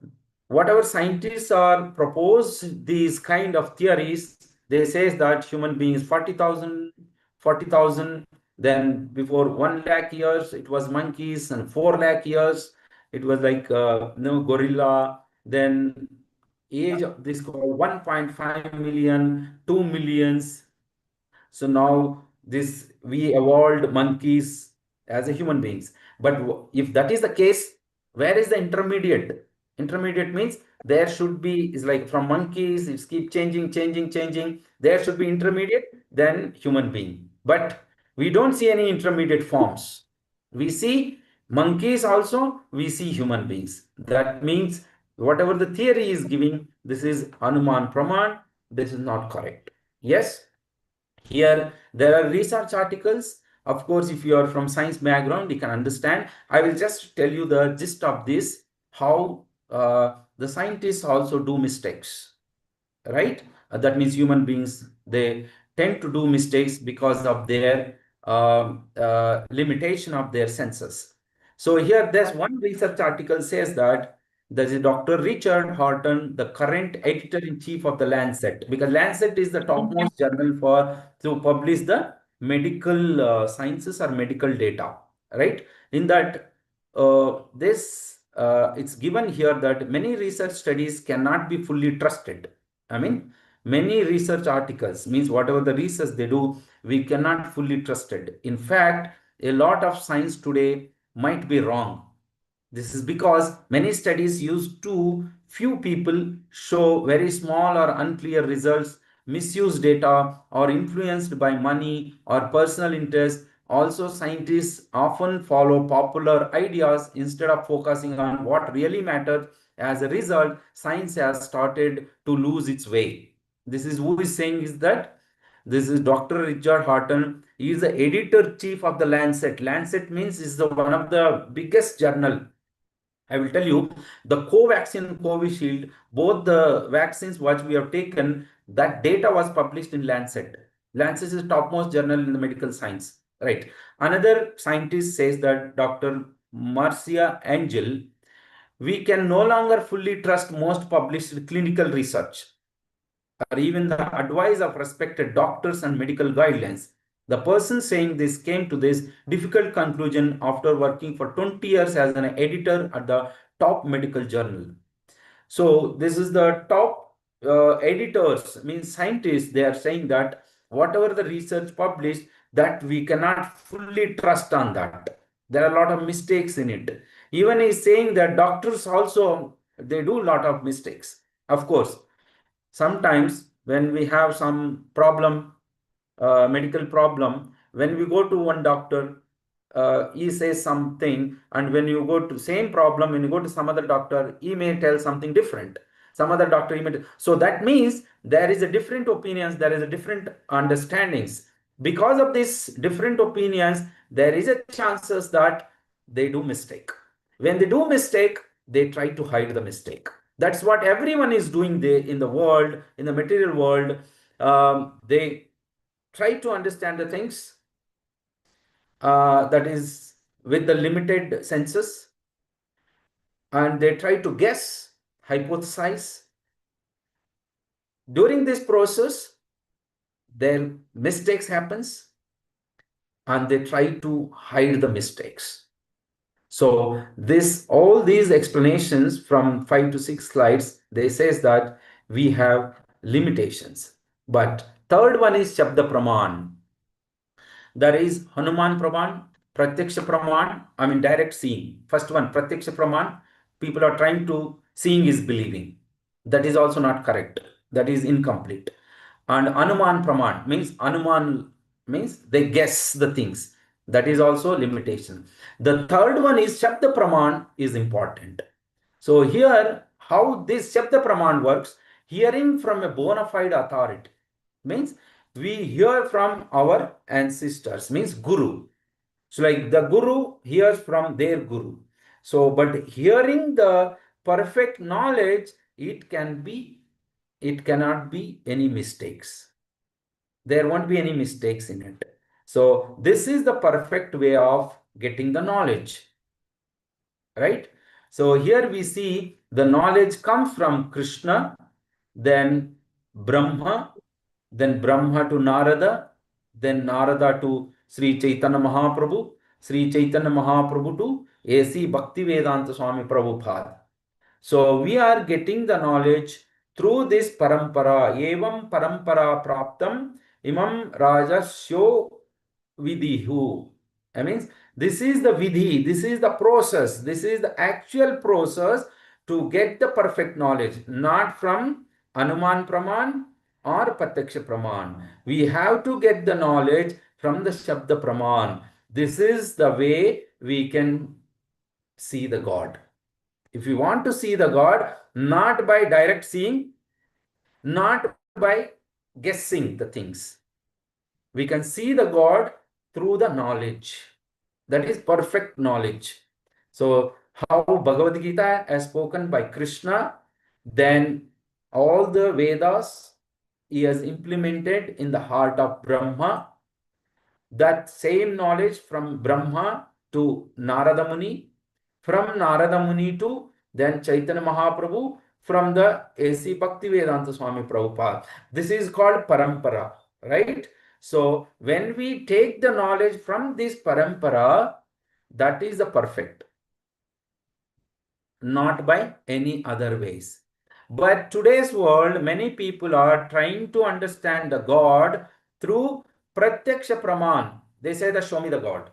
whatever scientists are propose these kind of theories, they say that human beings 40,000, then before 1 lakh years it was monkeys, and 4 lakh years it was like gorilla, then age of this called 1.5 million, 2 millions. So now this, we evolved monkeys as a human beings. But if that is the case, where is the intermediate? Intermediate means there should be, is like from monkeys, it's keep changing. There should be intermediate, then human being. But we don't see any intermediate forms. We see monkeys also, we see human beings. That means whatever the theory is giving, this is Anuman Praman, this is not correct. Yes? Here, there are research articles. Of course, if you are from science background, you can understand. I will just tell you the gist of this, how the scientists also do mistakes, right? That means human beings, they tend to do mistakes because of their limitation of their senses. So here, there's one research article says that there's a Dr. Richard Horton, the current editor-in-chief of the Lancet, because Lancet is the topmost journal to publish the medical sciences or medical data, right? In that, it's given here that many research studies cannot be fully trusted. I mean, many research articles, means whatever the research they do, we cannot fully trust it. In fact, a lot of science today might be wrong. This is because many studies use too few people, show very small or unclear results, misuse data, or influenced by money or personal interest. Also, scientists often follow popular ideas instead of focusing on what really matters. As a result, science has started to lose its way. This is who is saying is that this is Dr. Richard Horton. He is the editor-chief of the Lancet. Lancet means is the one of the biggest journal. I will tell you, the Covaxin, Covishield, both the vaccines what we have taken, that data was published in Lancet. Lancet is the topmost journal in the medical science, right? Another scientist says that Dr. Marcia Angel, we can no longer fully trust most published clinical research or even the advice of respected doctors and medical guidelines. The person saying this came to this difficult conclusion after working for 20 years as an editor at the top medical journal. So this is the top editors, means scientists, they are saying that whatever the research published, that we cannot fully trust on that. There are a lot of mistakes in it. Even he's saying that doctors also, they do a lot of mistakes. Of course, sometimes when we have some problem, medical problem, when we go to one doctor, he says something, and when you go to same problem, when you go to some other doctor, he may tell something different. Some other doctor, he may. So that means there is a different opinions, there is a different understandings. Because of these different opinions, there is a chances that they do mistake. When they do mistake, they try to hide the mistake. That's what everyone is doing in the world, in the material world. They try to understand the things that is with the limited senses, and they try to guess, hypothesize. During this process, their mistakes happens, and they try to hide the mistakes. So all these explanations from 5 to 6 slides, they says that we have limitations. But third one is Shabda Praman. There is Hanuman Praman, Pratyaksha Praman, I mean direct seeing. First one, Pratyaksha Praman, people are trying to seeing is believing. That is also not correct. That is incomplete. And Anuman Praman means Anuman means they guess the things. That is also limitation. The third one is Shabda Praman is important. So here, how this Shabda Praman works, hearing from a bona fide authority means we hear from our ancestors, means Guru. So like the Guru hears from their Guru. So, but hearing the perfect knowledge, it cannot be any mistakes. There won't be any mistakes in it. So this is the perfect way of getting the knowledge, right? So here we see the knowledge comes from Krishna, then Brahma to Narada, then Narada to Sri Chaitanya Mahaprabhu, Sri Chaitanya Mahaprabhu to A.C. Bhaktivedanta Swami Prabhupada. So we are getting the knowledge through this parampara. Evam parampara praptam imam rajasyo vidhihu. I mean, this is the vidhi, this is the process, this is the actual process to get the perfect knowledge, not from Anuman Praman or Pratyaksha Praman. We have to get the knowledge from the Shabda Praman. This is the way we can see the God. If you want to see the God, not by direct seeing, not by guessing the things. We can see the God through the knowledge. That is perfect knowledge. So how Bhagavad Gita as spoken by Krishna, then all the Vedas he has implemented in the heart of Brahma. That same knowledge from Brahma to Narada Muni, from Narada Muni to then Chaitanya Mahaprabhu, from the A.C. Bhaktivedanta Swami Prabhupada. This is called parampara, right? So when we take the knowledge from this parampara, that is the perfect, not by any other ways. But today's world, many people are trying to understand the God through Pratyaksha Praman. They say that show me the God.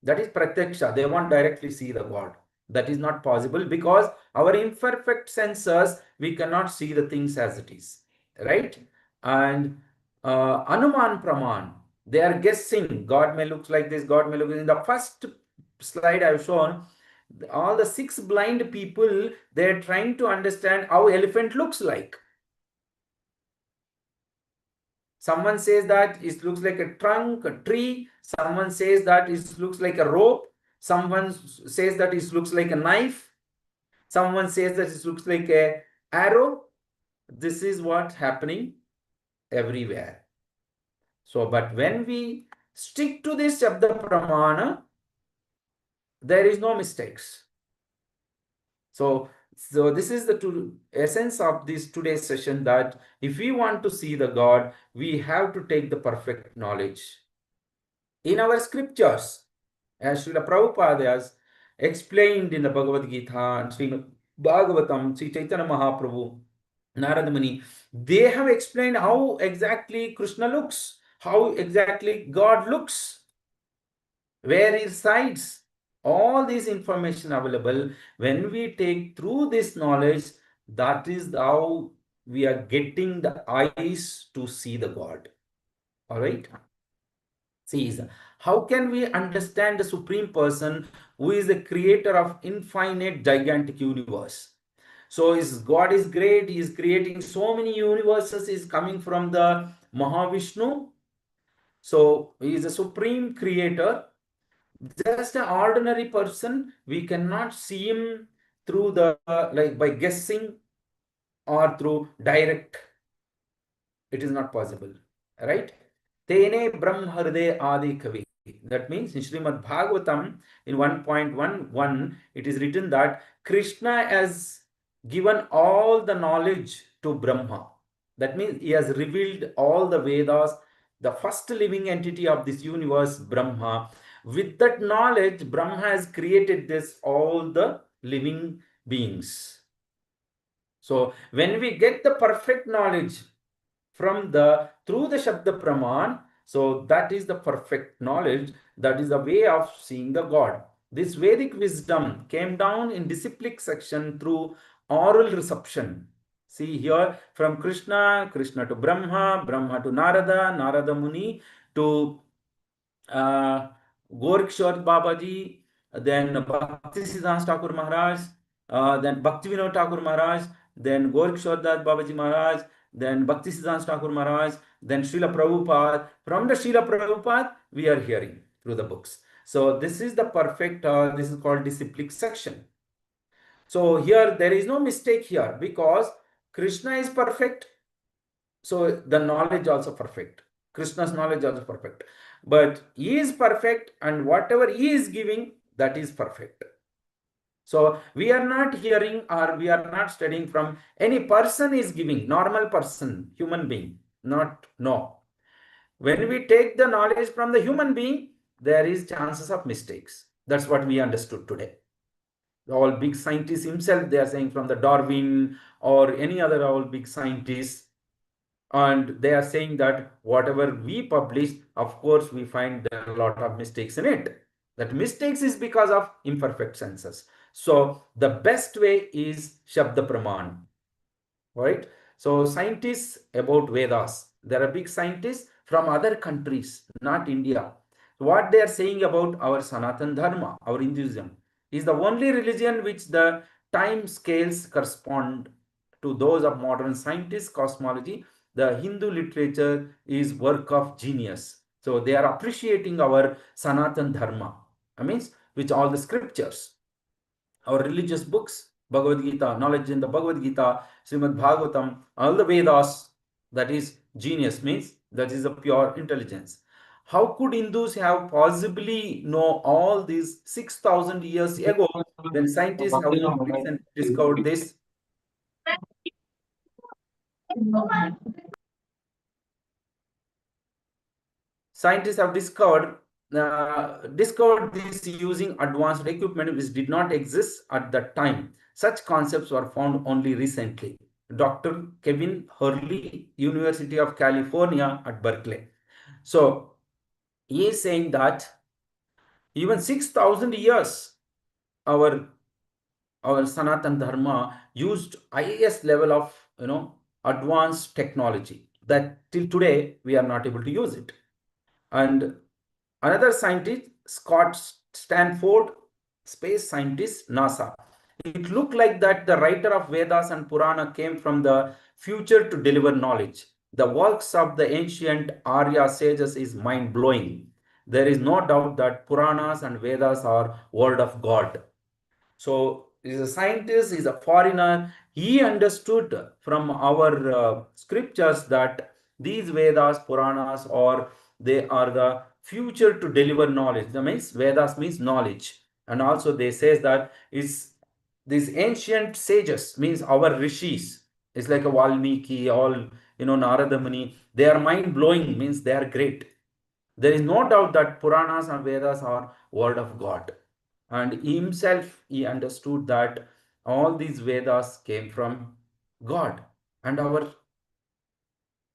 That is Pratyaksha. They won't directly see the God. That is not possible because our imperfect senses, we cannot see the things as it is. Right? And Anuman Praman, they are guessing. God may look like this, God may look like this. In the first slide I've shown, all the 6 blind people, they're trying to understand how elephant looks like. Someone says that it looks like a trunk, a tree. Someone says that it looks like a rope. Someone says that it looks like a knife. Someone says that it looks like a arrow. This is what's happening everywhere. So, but when we stick to this Shabda Pramana, there is no mistakes. So this is the essence of this today's session, that if we want to see the God, we have to take the perfect knowledge. In our scriptures, as Srila Prabhupada has explained in the Bhagavad Gita and Srimad Bhagavatam, Sri Chaitanya Mahaprabhu, Narada Muni, they have explained how exactly Krishna looks, how exactly God looks, where he resides. All this information available. When we take through this knowledge, that is how we are getting the eyes to see the God. All right. See, how can we understand the Supreme Person who is the creator of infinite gigantic universe? So God is great. He is creating so many universes. Is coming from the Mahavishnu. So he is a supreme creator. Just an ordinary person, we cannot see him through the like by guessing or through direct. It is not possible, right? Tene Brahmarde Adi Kavi. That means in Srimad Bhagavatam in 1.11 it is written that Krishna has given all the knowledge to Brahma. That means he has revealed all the Vedas, the first living entity of this universe, Brahma. With that knowledge, Brahma has created all the living beings. So when we get the perfect knowledge from through the Shabda Praman, so that is the perfect knowledge, that is the way of seeing the God. This Vedic wisdom came down in disciplic section through oral reception. See here, from Krishna, Krishna to Brahma, Brahma to Narada, Narada Muni to Gorkshore Babaji, then Bhakti Siddhanta Thakur Maharaj, then Bhakti Vinod Thakur Maharaj, then Gorkshore Das Babaji Maharaj, then Bhakti Siddhanta Thakur Maharaj, then Srila Prabhupada. From the Srila Prabhupada, we are hearing through the books. So this is the perfect, this is called disciplic section. So here there is no mistake here, because Krishna is perfect, so the knowledge also perfect. Krishna's knowledge also perfect. But he is perfect, and whatever he is giving, that is perfect. So we are not hearing or we are not studying from any person is giving, normal person, human being, not, no. When we take the knowledge from the human being, there is chances of mistakes. That's what we understood today. All big scientists himself, they are saying from the Darwin or any other all big scientists, and they are saying that whatever we publish, of course, we find there are a lot of mistakes in it. That mistakes is because of imperfect senses. So the best way is Shabda Praman, right? So scientists about Vedas, there are big scientists from other countries, not India. What they are saying about our Sanatan Dharma, our Hinduism, is the only religion which the time scales correspond to those of modern scientists, cosmology. The Hindu literature is work of genius. So they are appreciating our Sanatan Dharma. I mean, which all the scriptures, our religious books, Bhagavad Gita, knowledge in the Bhagavad Gita, Srimad Bhagavatam, all the Vedas, that is genius, means that is a pure intelligence. How could Hindus have possibly know all these 6,000 years ago when scientists have not recently discovered this? Scientists have discovered this using advanced equipment which did not exist at that time. Such concepts were found only recently. Dr. Kevin Hurley, University of California at Berkeley. So he is saying that even 6,000 years our Sanatan Dharma used highest level of advanced technology that till today we are not able to use it. And another scientist, Scott Stanford, space scientist, NASA. It looked like that the writer of Vedas and Purana came from the future to deliver knowledge. The works of the ancient Arya sages is mind-blowing. There is no doubt that Puranas and Vedas are word of God. So he's a scientist, he's a foreigner. He understood from our scriptures that these Vedas, Puranas, they are the future to deliver knowledge. That means Vedas means knowledge. And also they says that is these ancient sages, means our rishis. It's like a Valmiki, all Narada Muni. They are mind-blowing, means they are great. There is no doubt that Puranas and Vedas are word of God. And himself, he understood that all these Vedas came from God. And our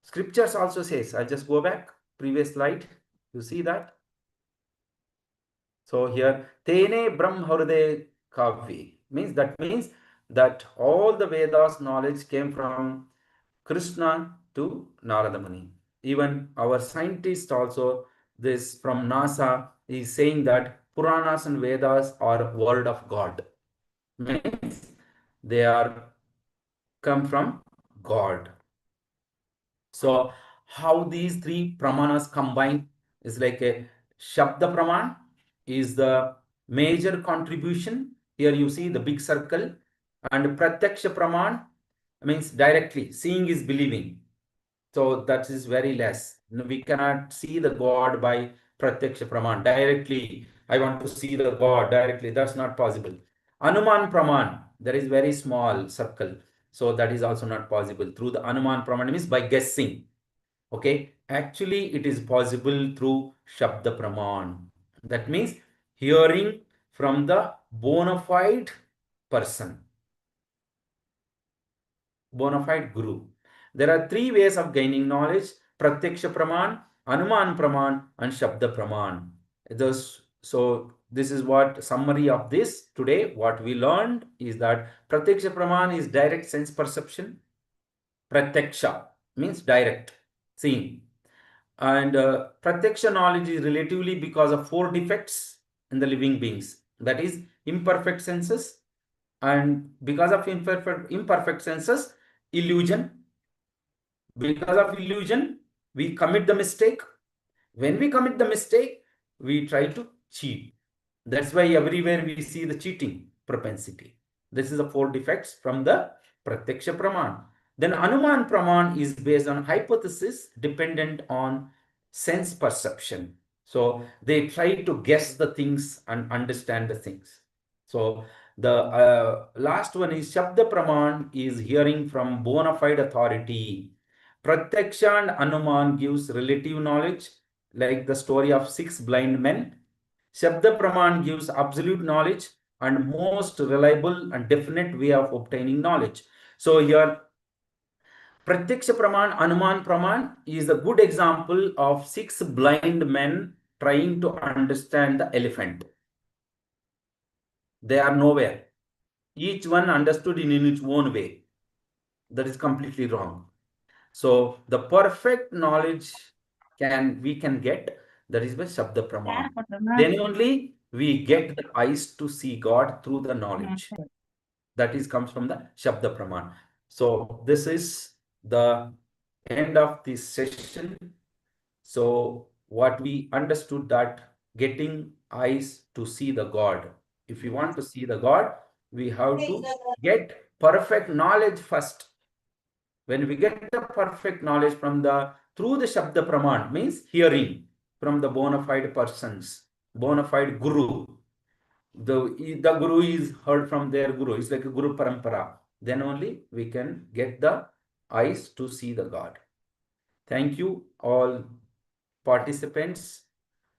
scriptures also says, I just go back, previous slide, you see that? So here, Tene Brahmharde Kavvi, means that all the Vedas knowledge came from Krishna to Narada Muni. Even our scientist also, this from NASA, is saying that Puranas and Vedas are word of God. Means they are come from God. So how these three pramanas combine is like a Shabda Praman is the major contribution. Here you see the big circle, and Pratyaksha Praman means directly, seeing is believing. So that is very less. We cannot see the God by Pratyaksha Praman directly. I want to see the God directly. That's not possible. Anuman Praman, there is very small circle. So that is also not possible. Through the Anuman Praman means by guessing. Okay. Actually, it is possible through Shabda Praman. That means hearing from the bona fide person. bona fide guru. There are three ways of gaining knowledge: Pratyaksha Praman, Anuman Praman, and Shabda Praman. So this is what summary of this today. What we learned is that Pratyaksha Praman is direct sense perception. Pratyaksha means direct, seeing. And Pratyaksha knowledge is relatively because of four defects in the living beings. That is imperfect senses, and because of imperfect senses, illusion. Because of illusion, we commit the mistake. When we commit the mistake, we try to cheat. That's why everywhere we see the cheating propensity. This is the four defects from the Pratyaksha Praman. Then Anuman Praman is based on hypothesis dependent on sense perception. So they try to guess the things and understand the things. So the last one is Shabda Praman, is hearing from bona fide authority. Pratyaksha and Anuman gives relative knowledge, like the story of 6 blind men. Shabda Praman gives absolute knowledge and most reliable and definite way of obtaining knowledge. So here, Pratyaksha Praman, Anuman Praman is a good example of 6 blind men trying to understand the elephant. They are nowhere. Each one understood in its own way. That is completely wrong. So the perfect knowledge we can get, that is by Shabda Praman. Then only we get the eyes to see God through the knowledge. That is comes from the Shabda Praman. So this is the end of this session. So what we understood, that getting eyes to see the God. If we want to see the God, we have to get perfect knowledge first. When we get the perfect knowledge through the Shabda Praman, means hearing from the bona fide persons, bona fide guru. The guru is heard from their guru. It's like a guru parampara. Then only we can get the eyes to see the God. Thank you all participants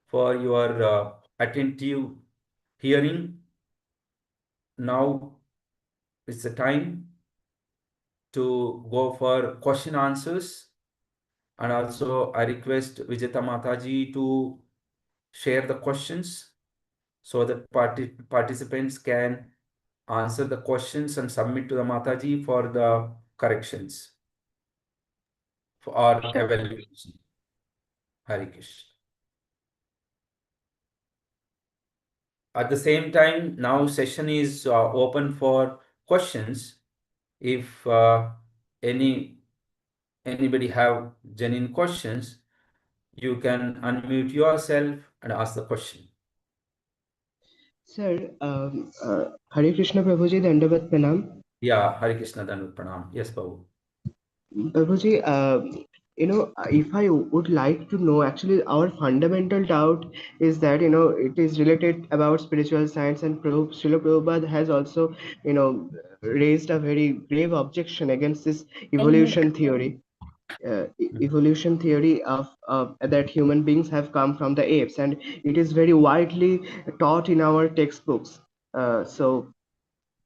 for your attentive hearing. Now it's the time to go for question answers. And also I request Vijeta Mataji to share the questions so that participants can answer the questions and submit to the Mataji for the corrections for our evaluation. Hare Krishna. At the same time, now session is open for questions. If anybody have genuine questions, you can unmute yourself and ask the question. Sir, Hare Krishna Prabhuji, Dandavat Pranam. Yeah, Hare Krishna Dandavat Pranam. Yes, Babu. Prabhuji, if I would like to know, actually, our fundamental doubt is that, it is related about spiritual science, and Srila Prabhupada has also, raised a very grave objection against this evolution theory. Evolution theory of that human beings have come from the apes, and it is very widely taught in our textbooks. So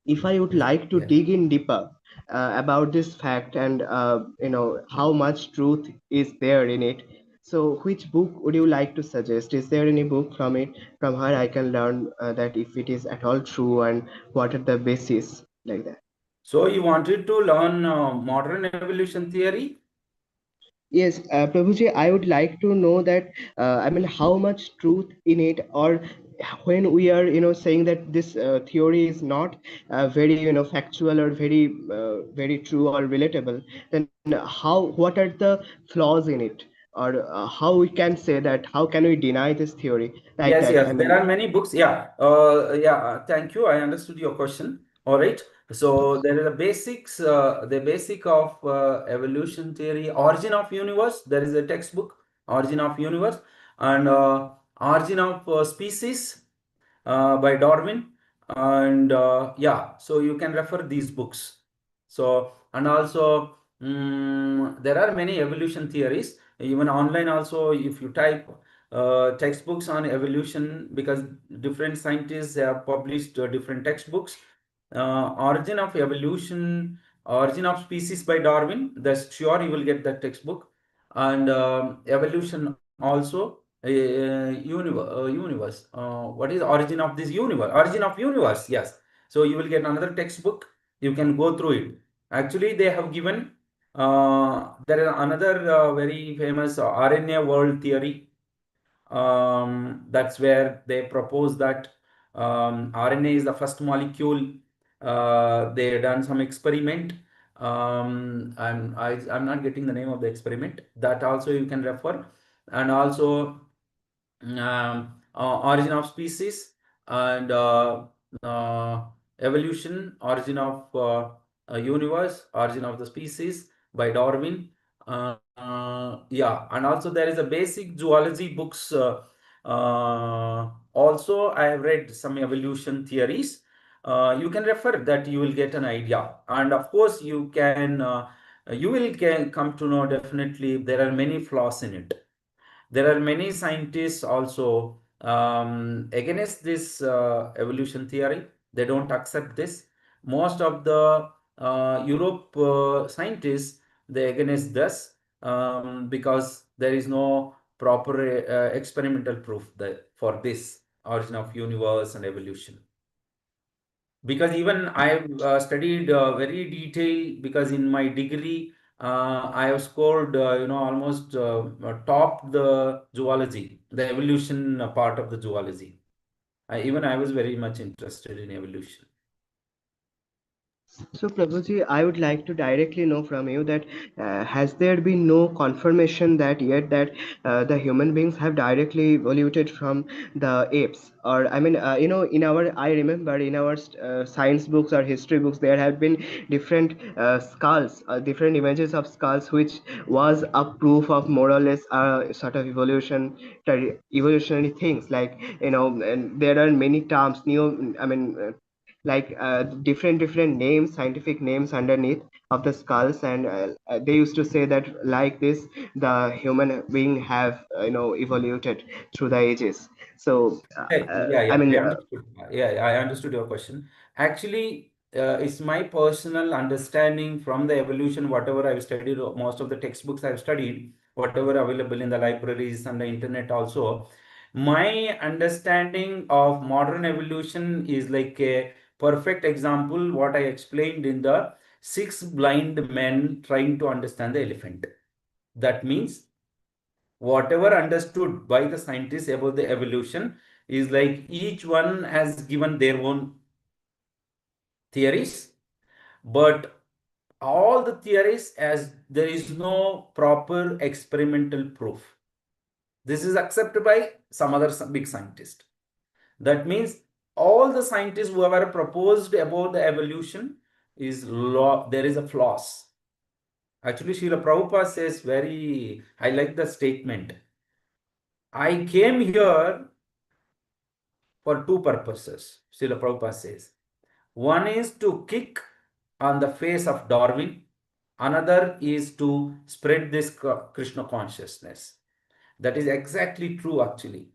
if I would like to dig in deeper about this fact, and how much truth is there in it, so which book would you like to suggest? Is there any book from her I can learn that if it is at all true, and what are the basis, like that? So you wanted to learn modern evolution theory? Yes, Prabhuji, I would like to know that, how much truth in it, or when we are, saying that this theory is not very, factual, or very, very true or relatable, then what are the flaws in it? Or how we can say that, how can we deny this theory? Like Yes, that, yes, there are many books. Yeah, thank you. I understood your question. All right. So there is a basics, the basic of evolution theory, origin of universe. There is a textbook, origin of universe, and origin of species by Darwin. And yeah, so you can refer these books. So, and also there are many evolution theories. Even online also, if you type textbooks on evolution, because different scientists have published different textbooks. Origin of evolution Origin of Species by Darwin. That's sure you will get that textbook. And evolution also. Universe. What is origin of this universe? Origin of universe. Yes. So you will get another textbook. You can go through it. Actually, they have given. There is another very famous RNA world theory. That's where they propose that RNA is the first molecule. They done some experiment. I'm not getting the name of the experiment. That also you can refer, and also origin of species and evolution, origin of universe, origin of the species by Darwin. Yeah, and also there is a basic zoology books. Also, I have read some evolution theories. You can refer that, you will get an idea, and of course you can can come to know definitely there are many flaws in it. There are many scientists also against this evolution theory. They don't accept this. Most of the Europe scientists, they against this because there is no proper experimental proof that for this origin of universe and evolution. Because even I have studied very detailed, because in my degree I have scored almost top the zoology, the evolution part of the zoology. I was very much interested in evolution. So, Prabhuji, I would like to directly know from you that has there been no confirmation that yet that the human beings have directly evoluted from the apes? Or I mean, in our, I remember in our science books or history books, there have been different skulls, different images of skulls, which was a proof of more or less sort of evolutionary things. Like, and there are many terms, like different names, scientific names underneath of the skulls, and they used to say that like this the human being have evolved through the ages. So I Yeah, I mean, understood. Yeah, I understood your question. Actually, it's my personal understanding from the evolution, whatever I've studied, most of the textbooks I've studied, whatever available in the libraries and the internet also. My understanding of modern evolution is like a perfect example, what I explained in the six blind men trying to understand the elephant. That means whatever understood by the scientists about the evolution is like each one has given their own theories, but all the theories, as there is no proper experimental proof. This is accepted by some other big scientist. That means all the scientists who have proposed about the evolution is law, there is a flaws. Actually, Srila Prabhupada says very, I like the statement. I came here for two purposes, Srila Prabhupada says. One is to kick on the face of Darwin. Another is to spread this Krishna consciousness. That is exactly true actually.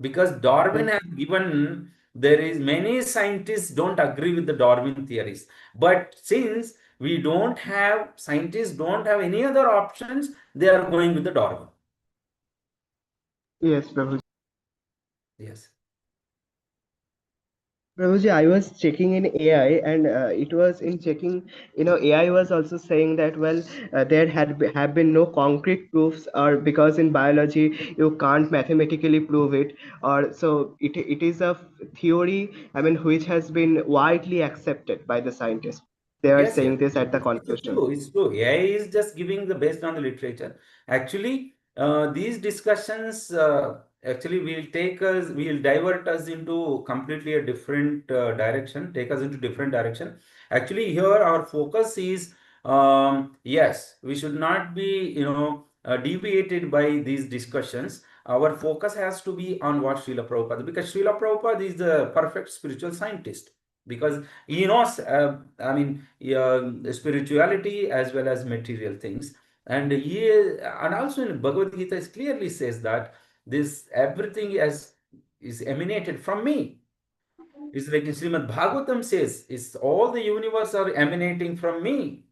Because Darwin has given, there is many scientists don't agree with the Darwin theories. But since we don't have, scientists don't have any other options, they are going with the Darwin. yes, Prabhuji. Yes. Prabhuji, I was checking in AI, and it was in checking, AI was also saying that, well, there have been no concrete proofs, or because in biology you can't mathematically prove it, or so it is a theory, I mean, which has been widely accepted by the scientists. They are Yes, saying this at the it's conclusion. true. It's true. AI is just giving the based on the literature. Actually, these discussions actually will divert us into completely a different direction, take us into different direction. Actually, here our focus is yes, we should not be deviated by these discussions. Our focus has to be on what Srila Prabhupada, because Srila Prabhupada is the perfect spiritual scientist, because he knows I mean spirituality as well as material things, and and also in Bhagavad Gita it clearly says that this everything is emanated from me. It's like Srimad Bhagavatam says, it's all the universe are emanating from me.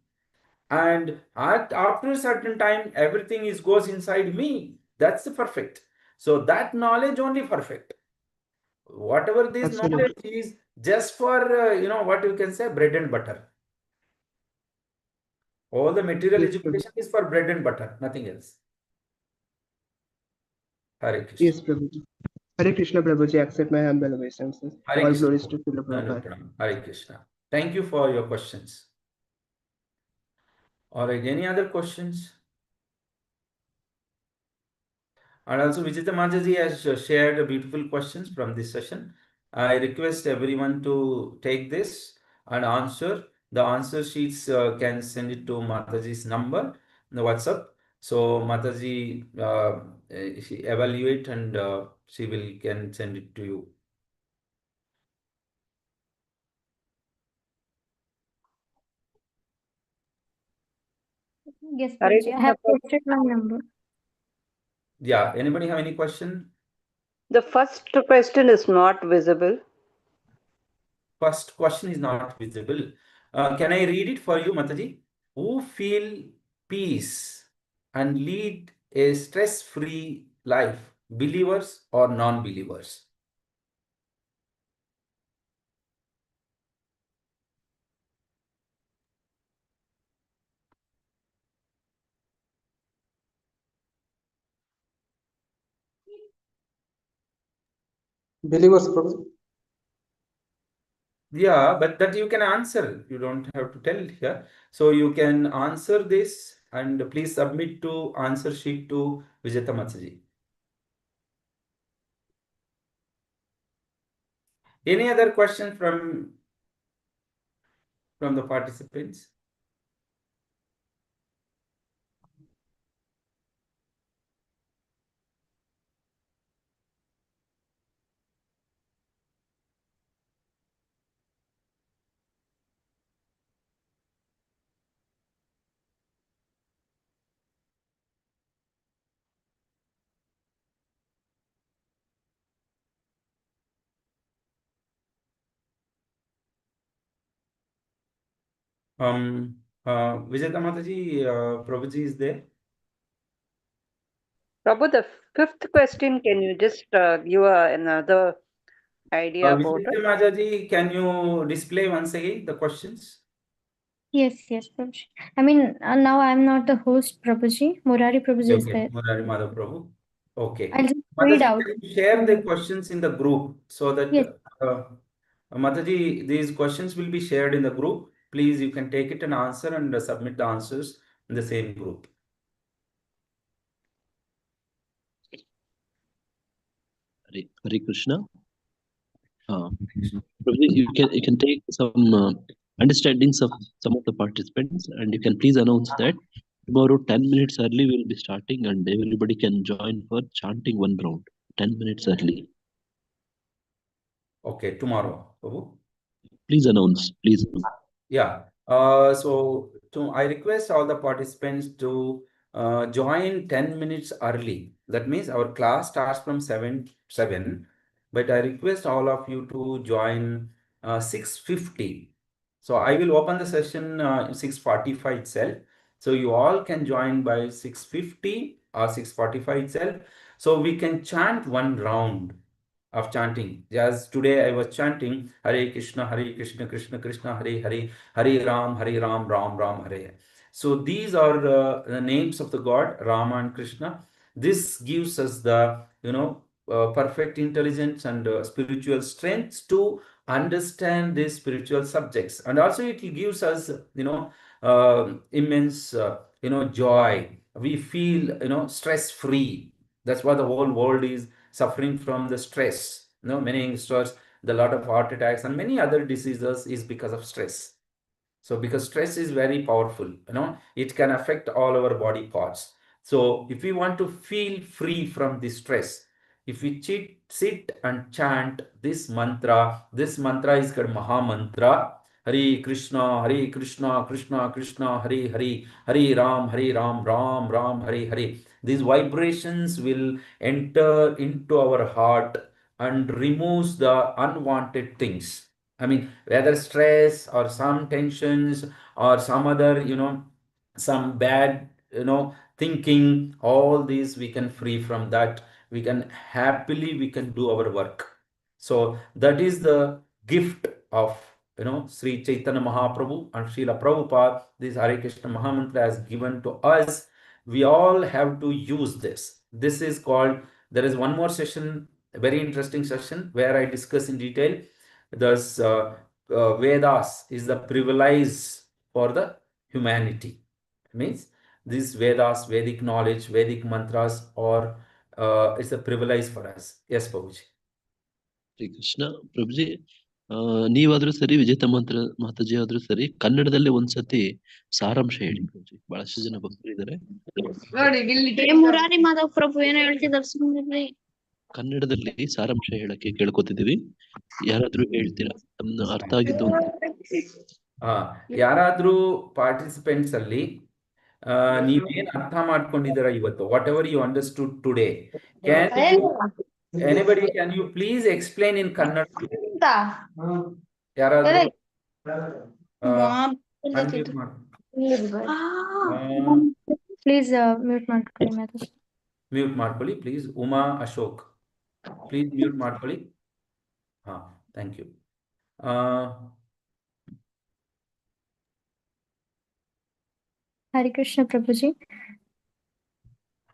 And after a certain time, everything goes inside me. That's the perfect. So that knowledge only perfect. Whatever this knowledge Absolutely. is just for, what you can say, bread and butter. All the material Yes, Prabhu. education is for bread and butter, nothing else. Hare Krishna. Yes, Prabhuji. Hare Krishna, Prabhuji. Accept my humble obeisances. Hare All Krishna. glories to Srila Dhanavad Prabhupada. pranam. Hare Krishna. Thank you for your questions. All right, any other questions? And also Vijita Majaji has shared beautiful questions from this session. I request everyone to take this and answer. The answer sheets can send it to Mataji's number, the WhatsApp. So Mataji she evaluate and she can send it to you. Yes, Hare Prabhuji. I Krishna, have Prabhu. posted my number. Yeah, anybody have any question? The first question is not visible. First question is not visible. Can I read it for you, Mataji? Who feel peace and lead a stress-free life, believers or non-believers? Believers, Prabhuji. Yeah, but that you can answer. You don't have to tell here. So you can answer this and please submit to answer sheet to Vijata Mataji. Any other question from the participants? Vijata Mataji, Prabhuji is there. Prabhu, the fifth question, can you just give another idea about Vijay it? Majaji, can you display once again the questions? Yes, yes, Prabhuji. I mean, now I'm not the host, Prabhuji. Murari Prabhuji is Okay, there. Murari Madhav Prabhu. I'll Okay. just read Mataji, out. can you share the questions in the group so that Yes. Mataji, these questions will be shared in the group. Please, you can take it and answer and submit the answers in the same group. Hare Krishna. Prabhuji, you can take some understandings of some of the participants, and you can please announce that tomorrow 10 minutes early we will be starting, and everybody can join for chanting one round 10 minutes early. Okay, tomorrow, Prabhu. Please announce, please. Yeah. I request all the participants to join 10 minutes early. That means our class starts from 7, but I request all of you to join 6:50. So I will open the session 6:45 itself. So you all can join by 6:50 or 6:45 itself. So we can chant one round of chanting. As today I was chanting Hare Krishna, Krishna Krishna, Hare Hare, Hare Ram, Ram Ram, Hare. So these are the names of the God, Rama and Krishna. This gives us the, perfect intelligence and spiritual strength to understand these spiritual subjects. And also it gives us, immense, joy. We feel, stress free. That's why the whole world is suffering from the stress. Many youngsters, the lot of heart attacks and many other diseases is because of stress. So because stress is very powerful, it can affect all our body parts. So if we want to feel free from this stress, if we sit and chant this mantra is called Maha Mantra. Hare Krishna, Krishna Krishna, Hare Hare, Hare Ram, Ram Hare Hare. These vibrations will enter into our heart and removes the unwanted things. I mean, whether stress or some tensions or some other, some bad, thinking, all these we can free from that. We can happily, we can do our work. So that is the gift of, Sri Chaitanya Mahaprabhu and Srila Prabhupada. This Hare Krishna Mahamantra has given to us. We all have to use this. This is called, there is one more session, a very interesting session where I discuss in detail. Thus, Vedas is the privilege for the humanity. Means these Vedas, Vedic knowledge, Vedic mantras, or it's a privilege for us. Yes, Prabhuji. Shri Krishna Prabhuji, ನೀವಾದ್ರೂ ಸರಿ, ವಿಜೇತ ಮಾತಾಜಿ ಆದ್ರೂ ಸರಿ, ಕನ್ನಡದಲ್ಲಿ ಒಂದ್ಸತಿ ಸಾರಾಂಶ ಹೇಳಿ ಪ್ರಭುಜಿ. ಬಹಳಷ್ಟು ಜನ ಭಕ್ತರಿದ್ದಾರೆ. ಮುರಾರಿ ಮಾಧವ್ ಪ್ರಭು ಏನೋ ಹೇಳ್ತಿದ್ದಾರೆ ಸುಮ್ಮನೆ. ಕನ್ನಡದಲ್ಲಿ ಸಾರಾಂಶ ಹೇಳಕ್ಕೆ ಕೇಳ್ಕೊತಿದೀವಿ. ಯಾರಾದ್ರೂ ಹೇಳ್ತೀರಾ ತಮ್ಮ ಅರ್ಥ ಆಗಿದ್ದು? ಯಾರಾದ್ರೂ ಪಾರ್ಟಿಸಿಪೆಂಟ್ಸ್ ಅಲ್ಲಿ ನೀವೇನ್ ಅರ್ಥ ಮಾಡ್ಕೊಂಡಿದ್ದೀರಾ ಇವತ್ತು, whatever you understood today, anybody can you please explain in Kannada? ಯಾರಾದ್ರೂ unmute ಮಾಡಿ. ಪ್ಲೀಸ್ ಮ್ಯೂಟ್ ಮಾಡ್ಕೊಳ್ಳಿ ಮಾತಾಜಿ. ಮ್ಯೂಟ್ ಮಾಡ್ಕೊಳ್ಳಿ please. Uma Ashok please mute ಮಾಡ್ಕೊಳ್ಳಿ. Thank you. ಹರಿ ಕೃಷ್ಣ ಪ್ರಭುಜಿ.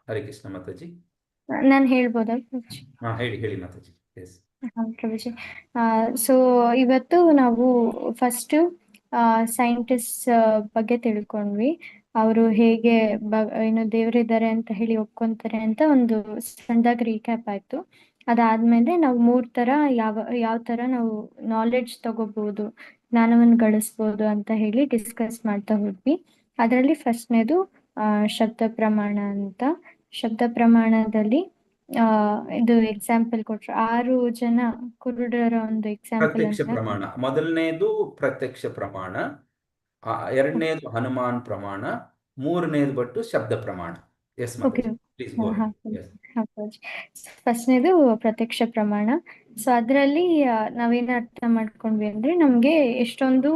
ಹರಿ ಕೃಷ್ಣ ಮಾತಾಜಿ. ನಾನು ಹೇಳ್ಬೋದಾ ಪ್ರಭುಜಿ? ಹೇಳಿ ಮಾತಾಜಿ. ಎಸ್ ಪ್ರಭುಜಿ. ಸೊ ಇವತ್ತು ನಾವು ಫಸ್ಟ್ ಸೈಂಟಿಸ್ಟ್ ಬಗ್ಗೆ ತಿಳ್ಕೊಂಡ್ವಿ. ಅವರು ಹೇಗೆ ದೇವರಿದ್ದಾರೆ ಅಂತ ಹೇಳಿ ಒಪ್ಕೊಂತಾರೆ ಅಂತ ಒಂದು ಸಣ್ಣದಾಗಿ ರೀಕ್ಯಾಪ್ ಆಯ್ತು. ಅದಾದ್ಮೇಲೆ ನಾವು 3 ತರ ಯಾವ ತರ ನಾವು ನಾಲೆಡ್ಜ್ ತಗೋಬಹುದು, ಜ್ಞಾನವನ್ನು ಗಳಿಸ್ಬೋದು ಅಂತ ಹೇಳಿ ಡಿಸ್ಕಸ್ ಮಾಡ್ತಾ ಹೋದ್ವಿ. ಅದರಲ್ಲಿ ಫಸ್ಟ್ನೇದು ಶಬ್ದ ಪ್ರಮಾಣ ಅಂತ. ಶಬ್ದ ಪ್ರಮಾಣದಲ್ಲಿ ಇದು ಎಕ್ಸಾಂಪಲ್ ಕೊಟ್ರು. 6 ಜನ ಕುರುಡರ ಒಂದು ಎಕ್ಸಾಂಪಲ್. ಪ್ರತ್ಯಕ್ಷ ಪ್ರಮಾಣ ಮೊದಲನೇದು, ಪ್ರತ್ಯಕ್ಷ ಪ್ರಮಾಣ. ಎರಡನೇದು ಹನುಮಾನ್ ಪ್ರಮಾಣ. ಮೂರನೇದು ಬಟ್ಟು ಶಬ್ದ ಪ್ರಮಾಣ. ಎಸ್ ಫಸ್ಟ್ನೇದು ಪ್ರತ್ಯಕ್ಷ ಪ್ರಮಾಣ. ಸೊ ಅದರಲ್ಲಿ ನಾವೇನ್ ಅರ್ಥ ಮಾಡ್ಕೊಂಡ್ವಿ ಅಂದ್ರೆ, ನಮ್ಗೆ ಎಷ್ಟೊಂದು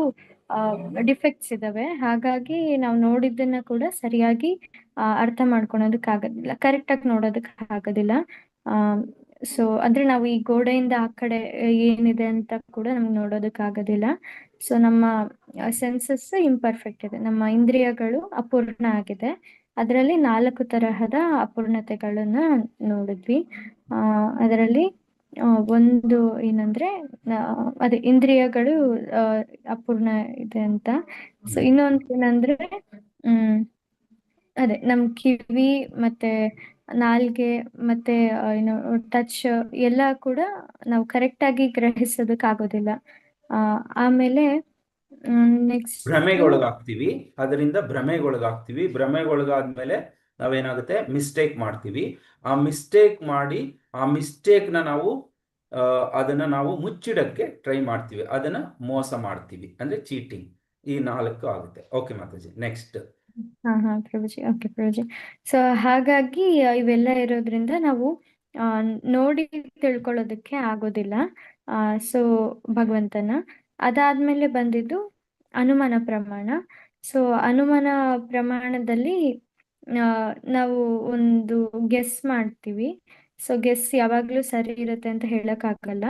ಡಿಫೆಕ್ಟ್ಸ್ ಇದಾವೆ. ಹಾಗಾಗಿ ನಾವು ನೋಡಿದ್ದನ್ನ ಕೂಡ ಸರಿಯಾಗಿ ಅರ್ಥ ಮಾಡ್ಕೊಳೋದಕ್ ಆಗೋದಿಲ್ಲ, ಕರೆಕ್ಟ್ ಆಗಿ ನೋಡೋದಕ್ ಆಗೋದಿಲ್ಲ. ಸೊ ಅಂದ್ರೆ ನಾವು ಈ ಗೋಡೆಯಿಂದ ಆ ಕಡೆ ಏನಿದೆ ಅಂತ ಕೂಡ ನಮ್ಗೆ ನೋಡೋದಕ್ ಆಗೋದಿಲ್ಲ. ಸೊ ನಮ್ಮ ಸೆನ್ಸಸ್ ಇಂಪರ್ಫೆಕ್ಟ್ ಇದೆ, ನಮ್ಮ ಇಂದ್ರಿಯಗಳು ಅಪೂರ್ಣ ಆಗಿದೆ. ಅದರಲ್ಲಿ 4 ತರಹದ ಅಪೂರ್ಣತೆಗಳನ್ನ ನೋಡಿದ್ವಿ. ಅದರಲ್ಲಿ ಒಂದು ಏನಂದ್ರೆ ಅದೇ ಇಂದ್ರಿಯಗಳು ಅಪೂರ್ಣ ಇದೆ ಅಂತ. ಸೊ ಇನ್ನೊಂದು ಏನಂದ್ರೆ ಅದೇ ನಮ್ ಕಿವಿ ಮತ್ತೆ ನಾಲ್ಗೆ ಮತ್ತೆ ಟಚ್ ಎಲ್ಲ ಕೂಡ ನಾವು ಕರೆಕ್ಟ್ ಆಗಿ ಗ್ರಹಿಸೋದಕ್ ಆಗೋದಿಲ್ಲ. ಆಮೇಲೆ ನೆಕ್ಸ್ಟ್ ಭ್ರಮೆಗೊಳಗಾಗ್ತೀವಿ. ಅದರಿಂದ ಭ್ರಮೆಗೊಳಗಾದ್ಮೇಲೆ ನಾವೇನಾಗುತ್ತೆ, ಮಿಸ್ಟೇಕ್ ಮಾಡ್ತೀವಿ. ಆ ಮಿಸ್ಟೇಕ್ ಮಾಡಿ ಆ ಮಿಸ್ಟೇಕ್ನ ನಾವು ಅದನ್ನ ನಾವು ಮುಚ್ಚಿಡಕ್ಕೆ ಟ್ರೈ ಮಾಡ್ತೀವಿ, ಅದನ್ನ ಮೋಸ ಮಾಡ್ತೀವಿ, ಅಂದ್ರೆ ಚೀಟಿಂಗ್. ಈ 4 ಆಗುತ್ತೆ. Okay Mataji, next. Prabhuji. Okay Prabhuji. So ಹಾಗಾಗಿ ಇವೆಲ್ಲ ಇರೋದ್ರಿಂದ ನಾವು ನೋಡಿ ತಿಳ್ಕೊಳ್ಳೋದಕ್ಕೆ ಆಗೋದಿಲ್ಲ ಸೊ ಭಗವಂತನ. ಅದಾದ್ಮೇಲೆ ಬಂದಿದ್ದು ಅನುಮಾನ ಪ್ರಮಾಣ. ಸೊ ಅನುಮಾನ ಪ್ರಮಾಣದಲ್ಲಿ ನಾವು ಒಂದು ಗೆಸ್ ಮಾಡ್ತೀವಿ. ಸೊ ಗೆಸ್ ಯಾವಾಗ್ಲೂ ಸರಿ ಇರುತ್ತೆ ಅಂತ ಹೇಳಕ್ ಆಗಲ್ಲ.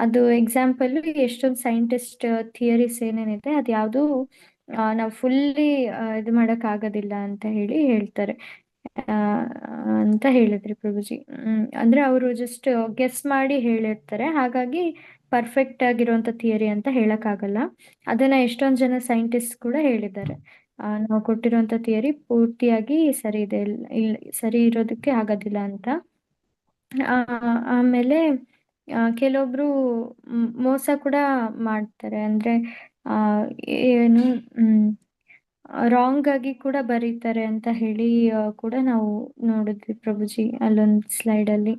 ಅದು ಎಕ್ಸಾಂಪಲ್ ಎಷ್ಟೊಂದು ಸೈಂಟಿಸ್ಟ್ ಥಿಯರೀಸ್ ಏನೇನಿದೆ ಅದ್ಯಾವುದು ನಾವು ಫುಲ್ಲಿ ಇದು ಮಾಡಕ್ ಆಗೋದಿಲ್ಲ ಅಂತ ಹೇಳಿ ಹೇಳ್ತಾರೆ ಅಂತ ಹೇಳಿದ್ರಿ ಪ್ರಭುಜಿ. ಅಂದ್ರೆ ಅವರು ಜಸ್ಟ್ ಗೆಸ್ ಮಾಡಿ ಹೇಳಿರ್ತಾರೆ, ಹಾಗಾಗಿ ಪರ್ಫೆಕ್ಟ್ ಆಗಿರುವಂತ ಥಿಯರಿ ಅಂತ ಹೇಳಕ್ ಆಗಲ್ಲ. ಅದನ್ನ ಎಷ್ಟೊಂದ್ ಜನ ಸೈಂಟಿಸ್ಟ್ ಕೂಡ ಹೇಳಿದ್ದಾರೆ, ನಾವು ಕೊಟ್ಟಿರುವಂತ ಥಿಯರಿ ಪೂರ್ತಿಯಾಗಿ ಸರಿ ಇದೆ, ಸರಿ ಇರೋದಕ್ಕೆ ಆಗೋದಿಲ್ಲ ಅಂತ. ಆಮೇಲೆ ಕೆಲವೊಬ್ರು ಮೋಸ ಕೂಡ ಮಾಡ್ತಾರೆ, ಅಂದ್ರೆ ಏನು ರಾಂಗ್ ಆಗಿ ಕೂಡ ಬರೀತಾರೆ ಅಂತ ಹೇಳಿ ಕೂಡ ನಾವು ನೋಡಿದ್ವಿ ಪ್ರಭುಜಿ ಅಲ್ಲೊಂದು ಸ್ಲೈಡ್ ಅಲ್ಲಿ.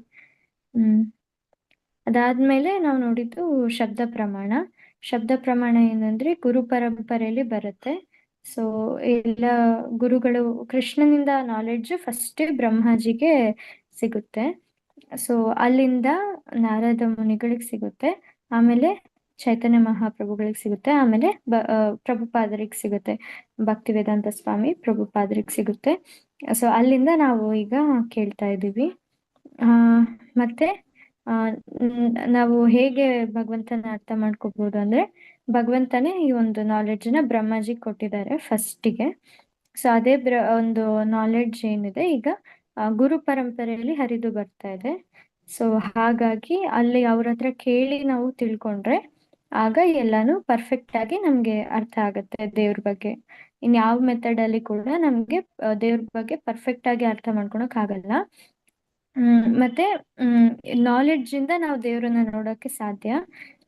ಅದಾದ್ಮೇಲೆ ನಾವು ನೋಡಿದ್ದು ಶಬ್ದ ಪ್ರಮಾಣ. ಶಬ್ದ ಪ್ರಮಾಣ ಏನಂದ್ರೆ ಗುರು ಪರಂಪರೆಯಲ್ಲಿ ಬರುತ್ತೆ. ಸೊ ಎಲ್ಲ ಗುರುಗಳು, ಕೃಷ್ಣನಿಂದ ನಾಲೆಡ್ಜ್ ಫಸ್ಟ್ ಬ್ರಹ್ಮಾಜಿಗೆ ಸಿಗುತ್ತೆ. ಸೊ ಅಲ್ಲಿಂದ ನಾರದ ಮುನಿಗಳಿಗೆ ಸಿಗುತ್ತೆ, ಆಮೇಲೆ ಚೈತನ್ಯ ಮಹಾಪ್ರಭುಗಳಿಗೆ ಸಿಗುತ್ತೆ, ಆಮೇಲೆ ಪ್ರಭುಪಾದರಿಗೆ ಸಿಗುತ್ತೆ, ಭಕ್ತಿ ವೇದಾಂತ ಸ್ವಾಮಿ ಪ್ರಭುಪಾದರಿಗೆ ಸಿಗುತ್ತೆ. ಸೊ ಅಲ್ಲಿಂದ ನಾವು ಈಗ ಕೇಳ್ತಾ ಇದ್ದೀವಿ. ಮತ್ತೆ ನಾವು ಹೇಗೆ ಭಗವಂತನ ಅರ್ಥ ಮಾಡ್ಕೋಬಹುದು ಅಂದ್ರೆ, ಭಗವಂತನೇ ಈ ಒಂದು ನಾಲೆಡ್ಜ್ನ ಬ್ರಹ್ಮಾಜಿ ಕೊಟ್ಟಿದ್ದಾರೆ ಫಸ್ಟಿಗೆ. ಸೊ ಅದೇ ಒಂದು ನಾಲೆಡ್ಜ್ ಏನಿದೆ ಈಗ ಗುರು ಪರಂಪರೆಯಲ್ಲಿ ಹರಿದು ಬರ್ತಾ ಇದೆ. ಸೊ ಹಾಗಾಗಿ ಅಲ್ಲಿ ಅವ್ರ ಹತ್ರ ಕೇಳಿ ನಾವು ತಿಳ್ಕೊಂಡ್ರೆ ಆಗ ಎಲ್ಲಾನು ಪರ್ಫೆಕ್ಟ್ ಆಗಿ ನಮ್ಗೆ ಅರ್ಥ ಆಗುತ್ತೆ ದೇವ್ರ ಬಗ್ಗೆ. ಇನ್ ಯಾವ ಮೆಥಡ್ ಅಲ್ಲಿ ಕೂಡ ನಮ್ಗೆ ದೇವ್ರ ಬಗ್ಗೆ ಪರ್ಫೆಕ್ಟ್ ಆಗಿ ಅರ್ಥ ಮಾಡ್ಕೊಳಕ್ ಆಗಲ್ಲ. ಮತ್ತೆ ನಾಲೆಡ್ಜ್ ಇಂದ ನಾವು ದೇವ್ರನ್ನ ನೋಡೋಕೆ ಸಾಧ್ಯ,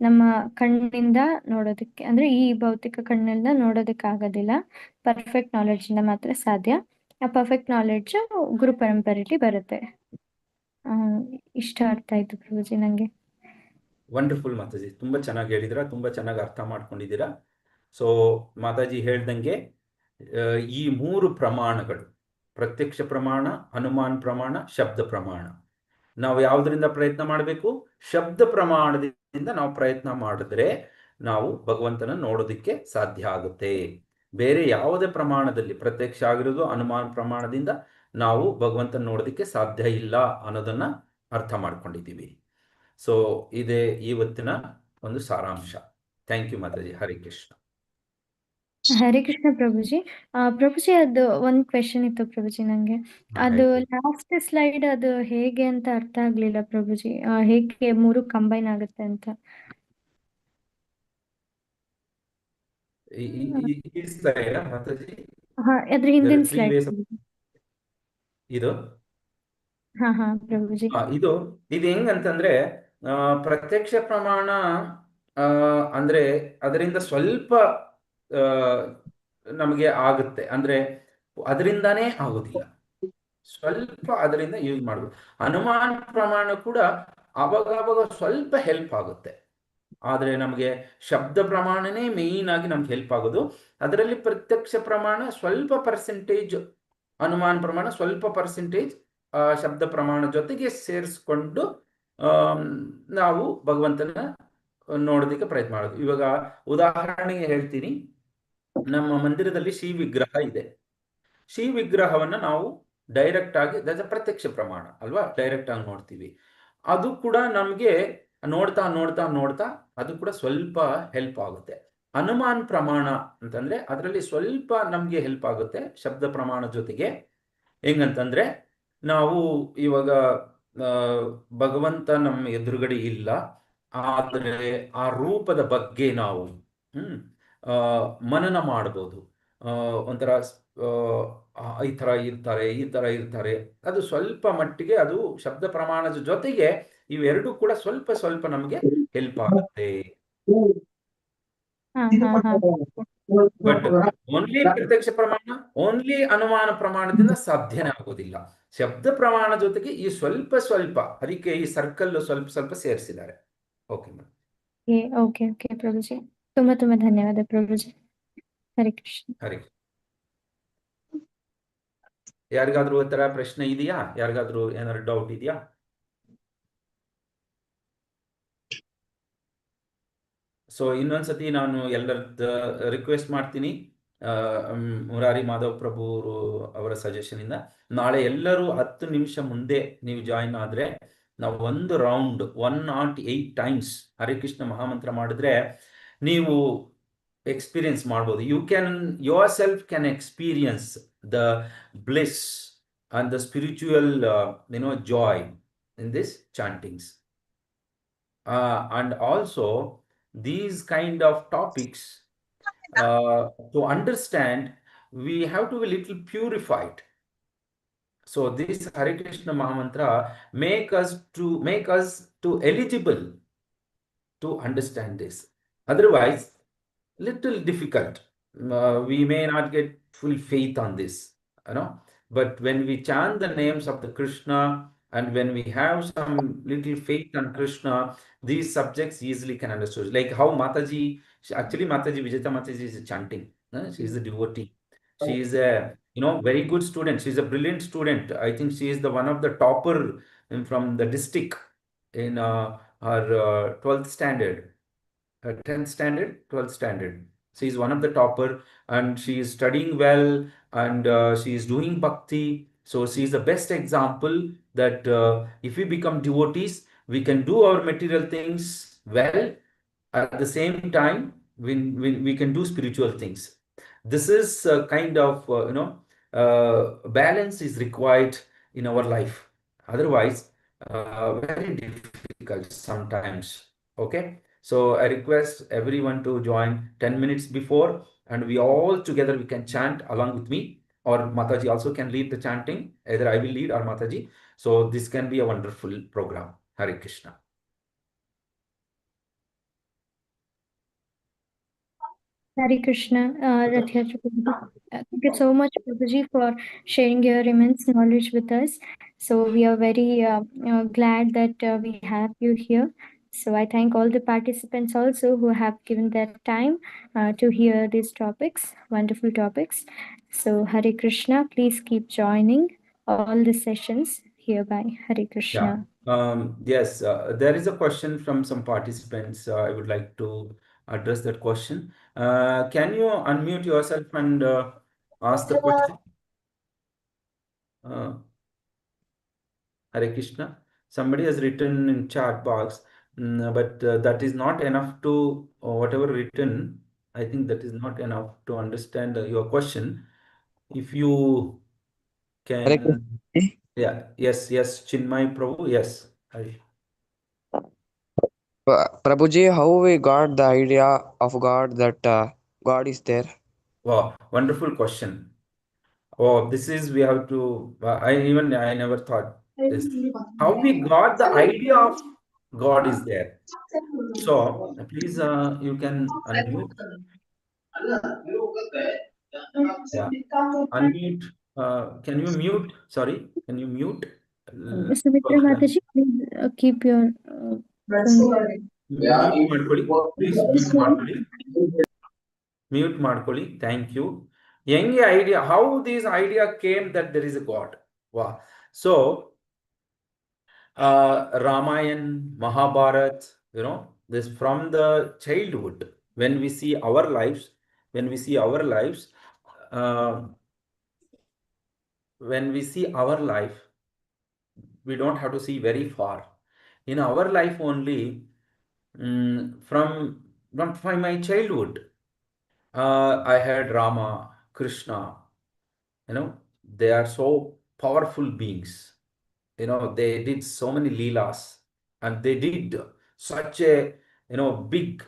ನಮ್ಮ ಕಣ್ಣಿಂದ ನೋಡೋದಕ್ಕೆ ಅಂದ್ರೆ ಈ ಭೌತಿಕ ಕಣ್ಣಿಂದ ನೋಡೋದಕ್ಕೆ ಆಗೋದಿಲ್ಲ. ಪರ್ಫೆಕ್ಟ್ ನಾಲೆಡ್ಜ್ ಇಂದ ಮಾತ್ರ ಸಾಧ್ಯ. ಆ ಪರ್ಫೆಕ್ಟ್ ನಾಲೆಡ್ಜ್ ಗುರು ಪರಂಪರೆಯಲ್ಲಿ ಬರುತ್ತೆ. ಇಷ್ಟ ಅರ್ಥ ಆಯ್ತು ಪ್ರಭುಜಿ ನಂಗೆ. ವಂಡರ್ಫುಲ್ ಮಾತಾಜಿ, ತುಂಬ ಚೆನ್ನಾಗಿ ಹೇಳಿದಿರ, ತುಂಬ ಚೆನ್ನಾಗಿ ಅರ್ಥ ಮಾಡ್ಕೊಂಡಿದ್ದೀರಾ. ಸೊ ಮಾತಾಜಿ ಹೇಳ್ದಂಗೆ ಈ 3 ಪ್ರಮಾಣಗಳು, ಪ್ರತ್ಯಕ್ಷ ಪ್ರಮಾಣ, ಅನುಮಾನ ಪ್ರಮಾಣ, ಶಬ್ದ ಪ್ರಮಾಣ, ನಾವು ಯಾವುದರಿಂದ ಪ್ರಯತ್ನ ಮಾಡಬೇಕು? ಶಬ್ದ ಪ್ರಮಾಣದಿಂದ ನಾವು ಪ್ರಯತ್ನ ಮಾಡಿದ್ರೆ ನಾವು ಭಗವಂತನ ನೋಡೋದಕ್ಕೆ ಸಾಧ್ಯ ಆಗುತ್ತೆ. ಬೇರೆ ಯಾವುದೇ ಪ್ರಮಾಣದಲ್ಲಿ ಪ್ರತ್ಯಕ್ಷ ಆಗಿರೋದು ಅನುಮಾನ ಪ್ರಮಾಣದಿಂದ ನಾವು ಭಗವಂತನ ನೋಡೋದಕ್ಕೆ ಸಾಧ್ಯ ಇಲ್ಲ ಅನ್ನೋದನ್ನ ಅರ್ಥ ಮಾಡ್ಕೊಂಡಿದ್ದೀವಿ. ಸೊ ಇದೇ ಇವತ್ತಿನ ಒಂದು ಸಾರಾಂಶ. Thank you Mataji. ಹರೇ ಕೃಷ್ಣ. ಹರೇ ಕೃಷ್ಣ ಪ್ರಭುಜಿ. ಪ್ರಭುಜಿ ಅದು ಒಂದ್ ಕ್ವೆಶನ್ ಇತ್ತು ಪ್ರಭುಜಿ ನಂಗೆ. ಅದು ಲಾಸ್ಟ್ ಸ್ಲೈಡ್ ಅದು ಹೇಗೆ ಅಂತ ಅರ್ಥ ಆಗ್ಲಿಲ್ಲ ಪ್ರಭುಜಿ. ಹೇಗೆ 3 ಕಂಬೈನ್ ಆಗುತ್ತೆ ಅಂತ. ಅದ್ರ ಹಿಂದಿನ ಸ್ಲೈಡ್ ಇದು ಹಾ ಪ್ರಭುಜಿ. ಇದು ಹೆಂಗಂತಂದ್ರೆ ಪ್ರತ್ಯಕ್ಷ ಪ್ರಮಾಣ ಅಂದ್ರೆ ಅದರಿಂದ ಸ್ವಲ್ಪ ನಮಗೆ ಆಗುತ್ತೆ, ಅಂದ್ರೆ ಅದರಿಂದಾನೇ ಆಗೋದಿಲ್ಲ, ಸ್ವಲ್ಪ ಅದರಿಂದ ಯೂಸ್ ಮಾಡ್ಬೋದು. ಅನುಮಾನ ಪ್ರಮಾಣ ಕೂಡ ಅವಾಗ ಸ್ವಲ್ಪ ಹೆಲ್ಪ್ ಆಗುತ್ತೆ, ಆದರೆ ನಮಗೆ ಶಬ್ದ ಪ್ರಮಾಣನೇ ಮೇಯ್ನ್ ಆಗಿ ನಮ್ಗೆ ಹೆಲ್ಪ್ ಆಗೋದು. ಅದರಲ್ಲಿ ಪ್ರತ್ಯಕ್ಷ ಪ್ರಮಾಣ ಸ್ವಲ್ಪ ಪರ್ಸೆಂಟೇಜ್, ಅನುಮಾನ ಪ್ರಮಾಣ ಸ್ವಲ್ಪ ಪರ್ಸೆಂಟೇಜ್ ಶಬ್ದ ಪ್ರಮಾಣ ಜೊತೆಗೆ ಸೇರಿಸ್ಕೊಂಡು ನಾವು ಭಗವಂತನ ನೋಡೋದಕ್ಕೆ ಪ್ರಯತ್ನ ಮಾಡೋದು. ಇವಾಗ ಉದಾಹರಣೆಗೆ ಹೇಳ್ತೀನಿ, ನಮ್ಮ ಮಂದಿರದಲ್ಲಿ ಶ್ರೀ ವಿಗ್ರಹ ಇದೆ. ಶ್ರೀ ವಿಗ್ರಹವನ್ನ ನಾವು ಡೈರೆಕ್ಟ್ ಆಗಿ, ಪ್ರತ್ಯಕ್ಷ ಪ್ರಮಾಣ ಅಲ್ವಾ, ಡೈರೆಕ್ಟ್ ಆಗಿ ನೋಡ್ತೀವಿ. ಅದು ಕೂಡ ನಮ್ಗೆ ನೋಡ್ತಾ ನೋಡ್ತಾ ನೋಡ್ತಾ ಅದು ಕೂಡ ಸ್ವಲ್ಪ ಹೆಲ್ಪ್ ಆಗುತ್ತೆ. ಅನುಮಾನ ಪ್ರಮಾಣ ಅಂತಂದ್ರೆ ಅದರಲ್ಲಿ ಸ್ವಲ್ಪ ನಮ್ಗೆ ಹೆಲ್ಪ್ ಆಗುತ್ತೆ ಶಬ್ದ ಪ್ರಮಾಣ ಜೊತೆಗೆ. ಹೆಂಗಂತಂದ್ರೆ ನಾವು ಇವಾಗ ಭಗವಂತ ನಮ್ಮ ಎದುರುಗಡೆ ಇಲ್ಲ, ಆದರೆ ಆ ರೂಪದ ಬಗ್ಗೆ ನಾವು ಮನನ ಮಾಡ್ಬೋದು. ಒಂಥರ ಈ ತರ ಇರ್ತಾರೆ, ಈ ತರ ಇರ್ತಾರೆ, ಅದು ಸ್ವಲ್ಪ ಮಟ್ಟಿಗೆ ಅದು ಶಬ್ದ ಪ್ರಮಾಣದ ಜೊತೆಗೆ ಇವೆರಡೂ ಕೂಡ ಸ್ವಲ್ಪ ಸ್ವಲ್ಪ ನಮಗೆ ಹೆಲ್ಪ್ ಆಗುತ್ತೆ. ಬಟ್ ಓನ್ಲಿ ಪ್ರತ್ಯಕ್ಷ ಪ್ರಮಾಣ, ಓನ್ಲಿ ಅನುಮಾನ ಪ್ರಮಾಣದಿಂದ ಸಾಧ್ಯನೇ ಆಗೋದಿಲ್ಲ. ಶಬ್ದ ಪ್ರಮಾಣ ಜೊತೆಗೆ ಈ ಸ್ವಲ್ಪ ಸ್ವಲ್ಪ, ಅದಕ್ಕೆ ಈ ಸರ್ಕಲ್ ಸ್ವಲ್ಪ ಸ್ವಲ್ಪ ಸೇರಿಸಿದ್ದಾರೆ. ಓಕೆ ಓಕೆ ಪ್ರಭುಜಿ, ತುಂಬಾ ತುಂಬಾ ಧನ್ಯವಾದ ಪ್ರಭುಜಿ. ಹರೇ ಕೃಷ್ಣ. ಹರೇ. ಯಾರಿಗಾದ್ರೂ ಈ ತರ ಪ್ರಶ್ನೆ ಇದೆಯಾ? ಯಾರಿಗಾದ್ರೂ ಏನಾದ್ರು ಡೌಟ್ ಇದೆಯಾ? ಸೊ ಇನ್ನೊಂದ್ಸತಿ ನಾನು ಎಲ್ಲರ ರಿಕ್ವೆಸ್ಟ್ ಮಾಡ್ತೀನಿ, ಮುರಾರಿ ಮಾಧವ್ ಪ್ರಭು ಅವರ ಸಜೆಷನ್ ಇಂದ ನಾಳೆ ಎಲ್ಲರೂ 10 ನಿಮಿಷ ಮುಂದೆ ನೀವು ಜಾಯಿನ್ ಆದ್ರೆ ನಾವು ಒಂದು ರೌಂಡ್ 108 ಟೈಮ್ಸ್ ಹರೇ ಕೃಷ್ಣ ಮಹಾಮಂತ್ರ ಮಾಡಿದ್ರೆ ನೀವು ಎಕ್ಸ್ಪೀರಿಯನ್ಸ್ ಮಾಡ್ಬೋದು. You can yourself can experience the bliss and the spiritual joy in this chantings, and also these kind of topics, to understand we have to be little purified. So this Hare Krishna Mahamantra make us to eligible to understand this. Otherwise little difficult, we may not get full faith on this, but when we chant the names of the Krishna and when we have some little faith on Krishna, these subjects easily can understand. Like how Mataji, actually Mataji, Vijayata Mataji is chanting. She is a devotee. She is a very good student. She is a brilliant student. I think she is the one of the topper from the district in her 12th standard, 10th standard, 12th standard. She is one of the topper, and she is studying well, and she is doing bhakti. So she is the best example that if we become devotees, we can do our material things well. At the same time, we can do spiritual things. This is a kind of balance is required in our life. Otherwise, very difficult sometimes. Okay, so I request everyone to join 10 minutes before, and we all together we can chant along with me, or Mataji also can lead the chanting. Either I will lead or Mataji. So this can be a wonderful program. Hare Krishna. Hare Krishna, Radhika Chakraborty. Thank you so much, Prabhuji, for sharing your immense knowledge with us. So we are very glad that we have you here. So I thank all the participants also who have given their time to hear these topics, wonderful topics. So Hare Krishna, please keep joining all the sessions hereby. Hare Krishna. Yes, there is a question from some participants. I would like to address that question. Can you unmute yourself and ask the question? Hare Krishna. Somebody has written in chat box, but that is not enough to whatever written. I think that is not enough to understand your question. If you Hare can, Krishna. yeah, yes, Chinmay Prabhu, yes. Prabhuji, how we got the idea of God that God is there? Wow, wonderful question. Oh, this is we have to. I never thought this. How we got the idea of God is there. So please, you can unmute. Yeah, unmute. Can you mute? Sorry, can you mute? Sumitra Mataji, please keep your phone. Mute ಮಾಡ್ಕೊಳ್ಳಿ. Please mute ಮಾಡ್ಕೊಳ್ಳಿ. Mute ಮಾಡ್ಕೊಳ್ಳಿ. Thank you. ಹೆಂಗೆ idea? How this idea came that there is a God? Wow. So Ramayan, Mahabharat, this from the childhood, when we see our lives, when we see our lives, uh, when we see our life, we don't have to see very far. In our life only, from my childhood, I had Rama, Krishna, they are so powerful beings. They did so many leelas, and they did such a big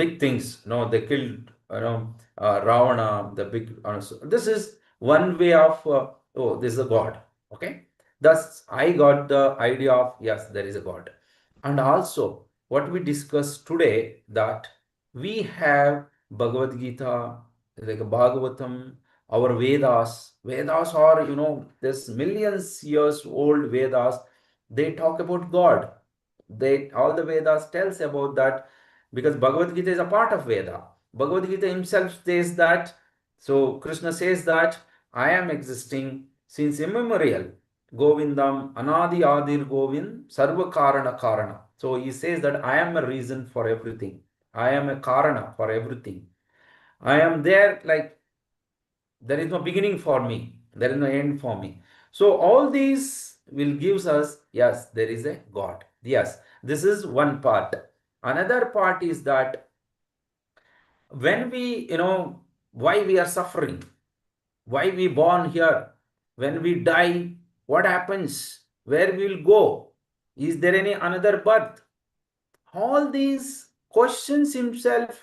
big things. They killed Ravana, the big so this is one way of oh, this is a god. Okay, thus I got the idea of, yes, there is a god. And also what we discussed today, that we have Bhagavad Gita, like Bhagavatam, our Vedas are, there's millions years old Vedas. They talk about God. All the Vedas tells about that, because Bhagavad Gita is a part of Veda. Bhagavad Gita himself says that. So Krishna says that I am existing since immemorial. Govindam Anadi Adir Govind Sarva Karana Karana. So he says that I am a reason for everything. I am a Karana for everything. I am there, like there is no beginning for me, there is no end for me. So all these will gives us, yes, there is a God. Yes, this is one part. Another part is that when we, why we are suffering, why we born here, when we die, what happens, where we will go, is there any another birth? All these questions himself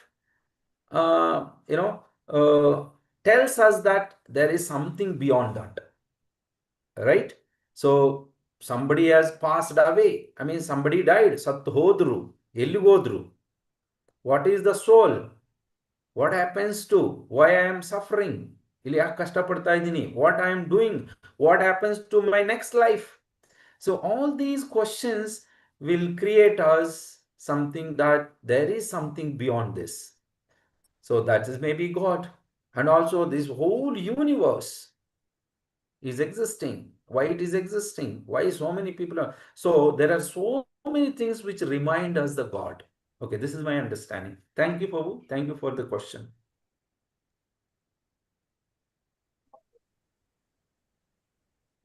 uh, you know uh, tells us that there is something beyond that, right? So somebody has passed away, I mean somebody died, sat hodru, elli hodru, what is the soul, what happens to, why I am suffering, ಇಲ್ಲಿ ಯಾಕೆ ಕಷ್ಟಪಡ್ತಾ ಇದ್ದೀನಿ, what I am doing, what happens to my next life? So all these questions will create us something that there is something beyond this. So that is maybe God. And also this whole universe, is existing, why it is existing, why so many people are. So there are so many things which remind us the God. Okay, this is my understanding. Thank you, Prabhu. Thank you for the question.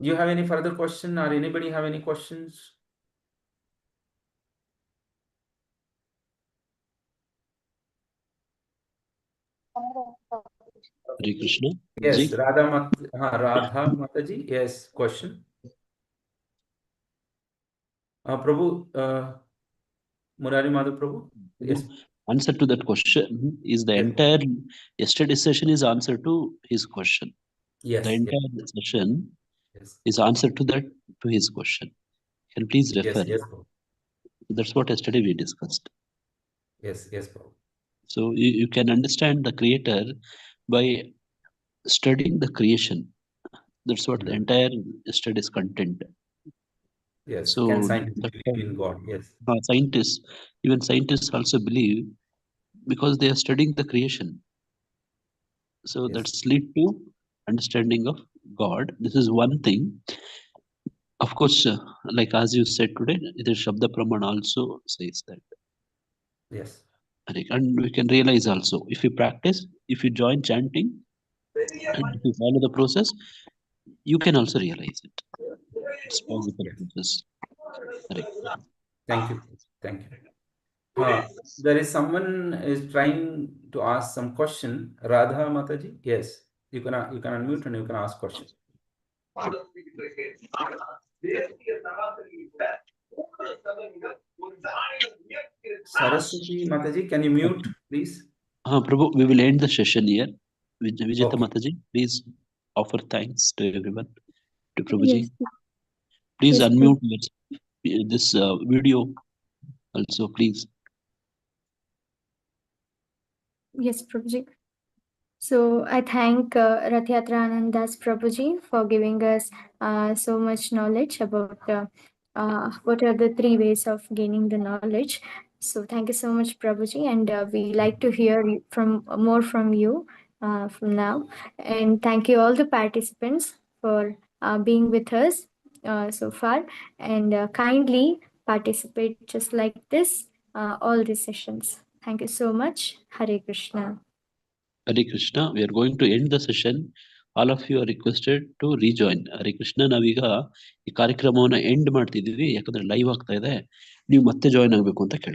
Do you have any further question, or anybody have any questions? Hare Krishna. Yes, Ji. Radha Mataji, yes, question. Prabhu, Murari Madhav Prabhu, yes. Answer to that question is the Yes. entire yesterday's session is answer to his question. Yes, The yes, entire session yes, is answer to that to his question. Can you please refer? yes, Prabhu. That's what yesterday we discussed. Yes, Prabhu. So you can understand the creator by studying the creation. That's what the entire yesterday's content. Yes, So can scientists believe in God? Yes. Scientists, even scientists also believe because they are studying the creation. So Yes. that's lead to understanding of God. This is one thing. Of course, like as you said today, the Shabda Praman also says that. Yes. And we can realize also, if you practice, if you join chanting, and if you follow the process, you can also realize it. It's possible Yes. process. Correct. Thank you. Thank you. There is someone is trying to ask some question. Radha Mataji, yes, you can unmute and you can ask question. Saraswati Mataji, can you mute, please? Prabhu, we will end the session here. Vijeta Okay. Mataji, please offer thanks to everyone, to Prabhuji. Yes. Please Yes, unmute this video also, please. Yes, Prabhuji. So I thank Rath Yatra Anand Das Prabhuji for giving us so much knowledge about what are the three ways of gaining the knowledge. So thank you so much, Prabhuji, and we like to hear from more from you from now. And thank you all the participants for being with us so far, and kindly participate just like this all the sessions. Thank you so much. Hare Krishna. Hare Krishna, we are going to end the session. All of you are requested to rejoin. Hare Krishna, ನಾವೀಗ ಈ ಕಾರ್ಯಕ್ರಮವನ್ನು end ಮಾಡ್ತಿದ್ದೀವಿ ಯಾಕಂದ್ರೆ live ಆಗ್ತಾ ಇದೆ. ನೀವು ಮತ್ತೆ join ಆಗಬೇಕು ಅಂತ ಕೇಳ್ಕೊ